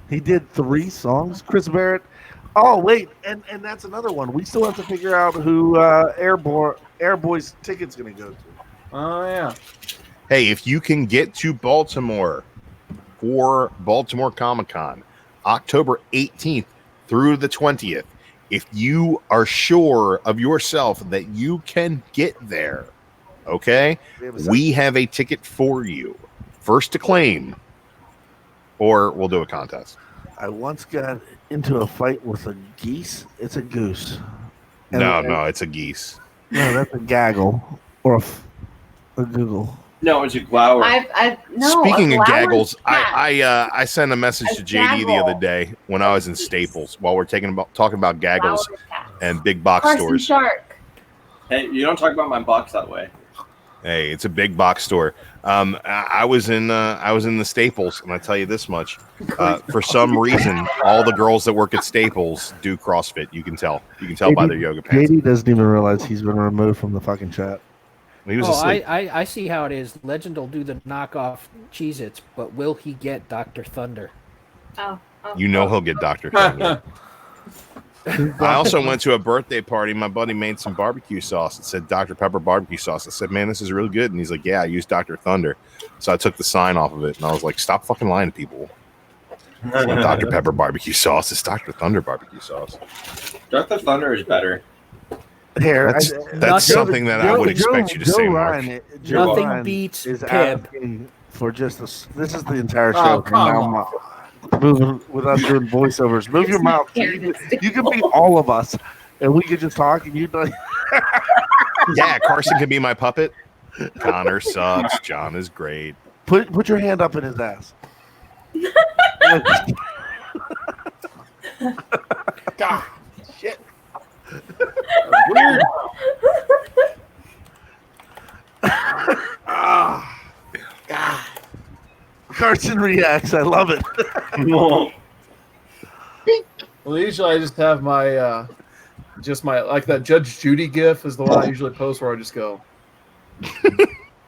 he did 3 songs. Chris Barrett. Oh wait, and that's another one. We still have to figure out who Airboy's ticket's going to go to. Oh yeah. Hey, if you can get to Baltimore for Baltimore Comic-Con, October 18th through the 20th, if you are sure of yourself that you can get there, okay, we have a ticket for you. First to claim, or we'll do a contest. I once got into a fight with a geese. It's a goose. No, it's a geese. No, that's a gaggle or a Google. No, it's a glower. No. Speaking a of flower gaggles, cat. I sent a message A to JD the other gaggle. day when I was in Staples while we're talking about gaggles Flower cat. and big box Carson stores. Shark. Hey, you don't talk about my box that way. Hey, it's a big box store. I was in the Staples, and I tell you this much: for some reason, all the girls that work at Staples do CrossFit. You can tell. You can tell by their yoga pants. JD doesn't even realize he's been removed from the fucking chat. He was Oh, asleep. I see how it is. Legend will do the knockoff Cheez-Its, but will he get Dr. Thunder? Oh. You know he'll get Dr. Thunder. I also went to a birthday party. My buddy made some barbecue sauce. It said Dr. Pepper barbecue sauce. I said, man, this is really good. And he's like, yeah, I used Dr. Thunder. So I took the sign off of it, and I was like, stop fucking lying to people. It's not Dr. Pepper barbecue sauce. It's Dr. Thunder barbecue sauce. Dr. Thunder is better. Here, That's Nothing- something that I would expect you to say, Mark. Nothing beats is Pib. asking for just this. This is the entire Oh, show. come Now, moving with us doing voiceovers. Move your mouth. You can be all of us, and we could just talk, and you'd like. Yeah, Carson can be my puppet. Connor sucks. John is great. Put your hand up in his ass. God. Shit. Weird. Carson reacts. I love it. Well, usually I just have my like that Judge Judy gif is the one I usually post where I just go.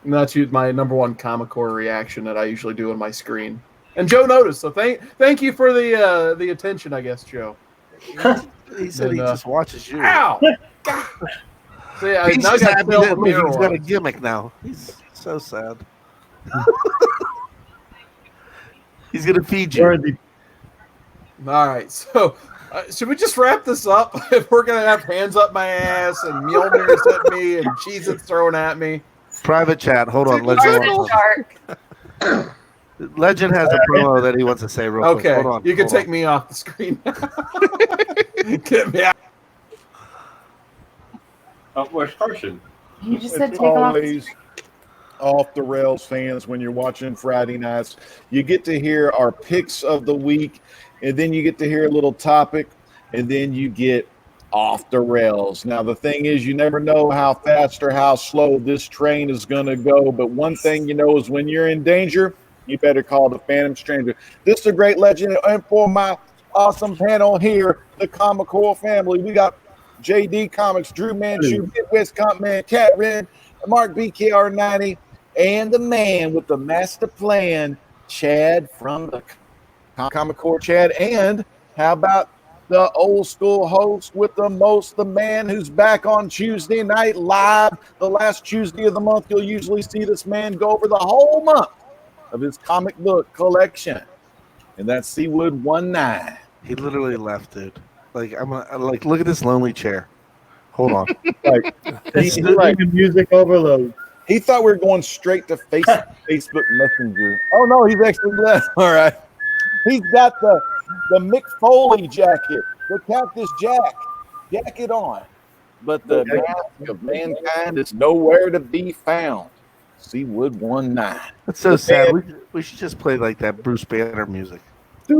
And that's my number one Comic Core reaction that I usually do on my screen. And Joe noticed, so thank you for the attention, I guess, Joe. He said he just watches you. Ow! God. So yeah, He's now I just got happy to that the mirror he's got a ones. gimmick now. He's so sad. He's gonna feed you. All right, so should we just wrap this up? If we're gonna have hands up my ass and Mjolnir's at me and Cheez-Its thrown at me. Private chat. Hold on. Carson Shark. Legend has a promo that he wants to say real quick. Okay, Hold on. you can hold take me off the screen. Get me out. Where's Carson? You just said It's take off. always off the rails fans when you're watching Friday nights. You get to hear our picks of the week, and then you get to hear a little topic, and then you get off the rails. Now, the thing is, you never know how fast or how slow this train is going to go, but one thing you know is when you're in danger, you better call the Phantom Stranger. This is a great legend, and for my awesome panel here, the Comic Core family, we got JD Comics, Drew Manchu, Midwest Comp Man, Cat Red, Mark BKR90, and the man with the master plan, Chad from the Comic Core Chad. And how about the old school host with the most, the man who's back on Tuesday night live, the last Tuesday of the month. You'll usually see this man go over the whole month of his comic book collection. And that's Seawood 19. He literally left, dude. Like I'm like, look at this lonely chair. Hold on. Like, He's like music overload. he thought we were going straight to Facebook Messenger. Oh no, he's actually left. All right. He's got the Mick Foley jacket, the Cactus Jack jacket on. but the mask of mankind is nowhere to be found. See Wood 19. That's so sad. We should just play like that Bruce Banner music. We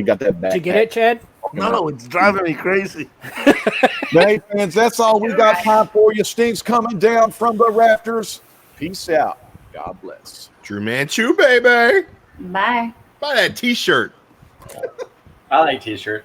got that back. Did you get it, Chad? No, it's driving me crazy. Hey, fans, that's all we got time for. You Stinks coming down from the rafters. Peace out. God bless. Drew Manchu, baby. Bye. Buy that T-shirt. I like t-shirts.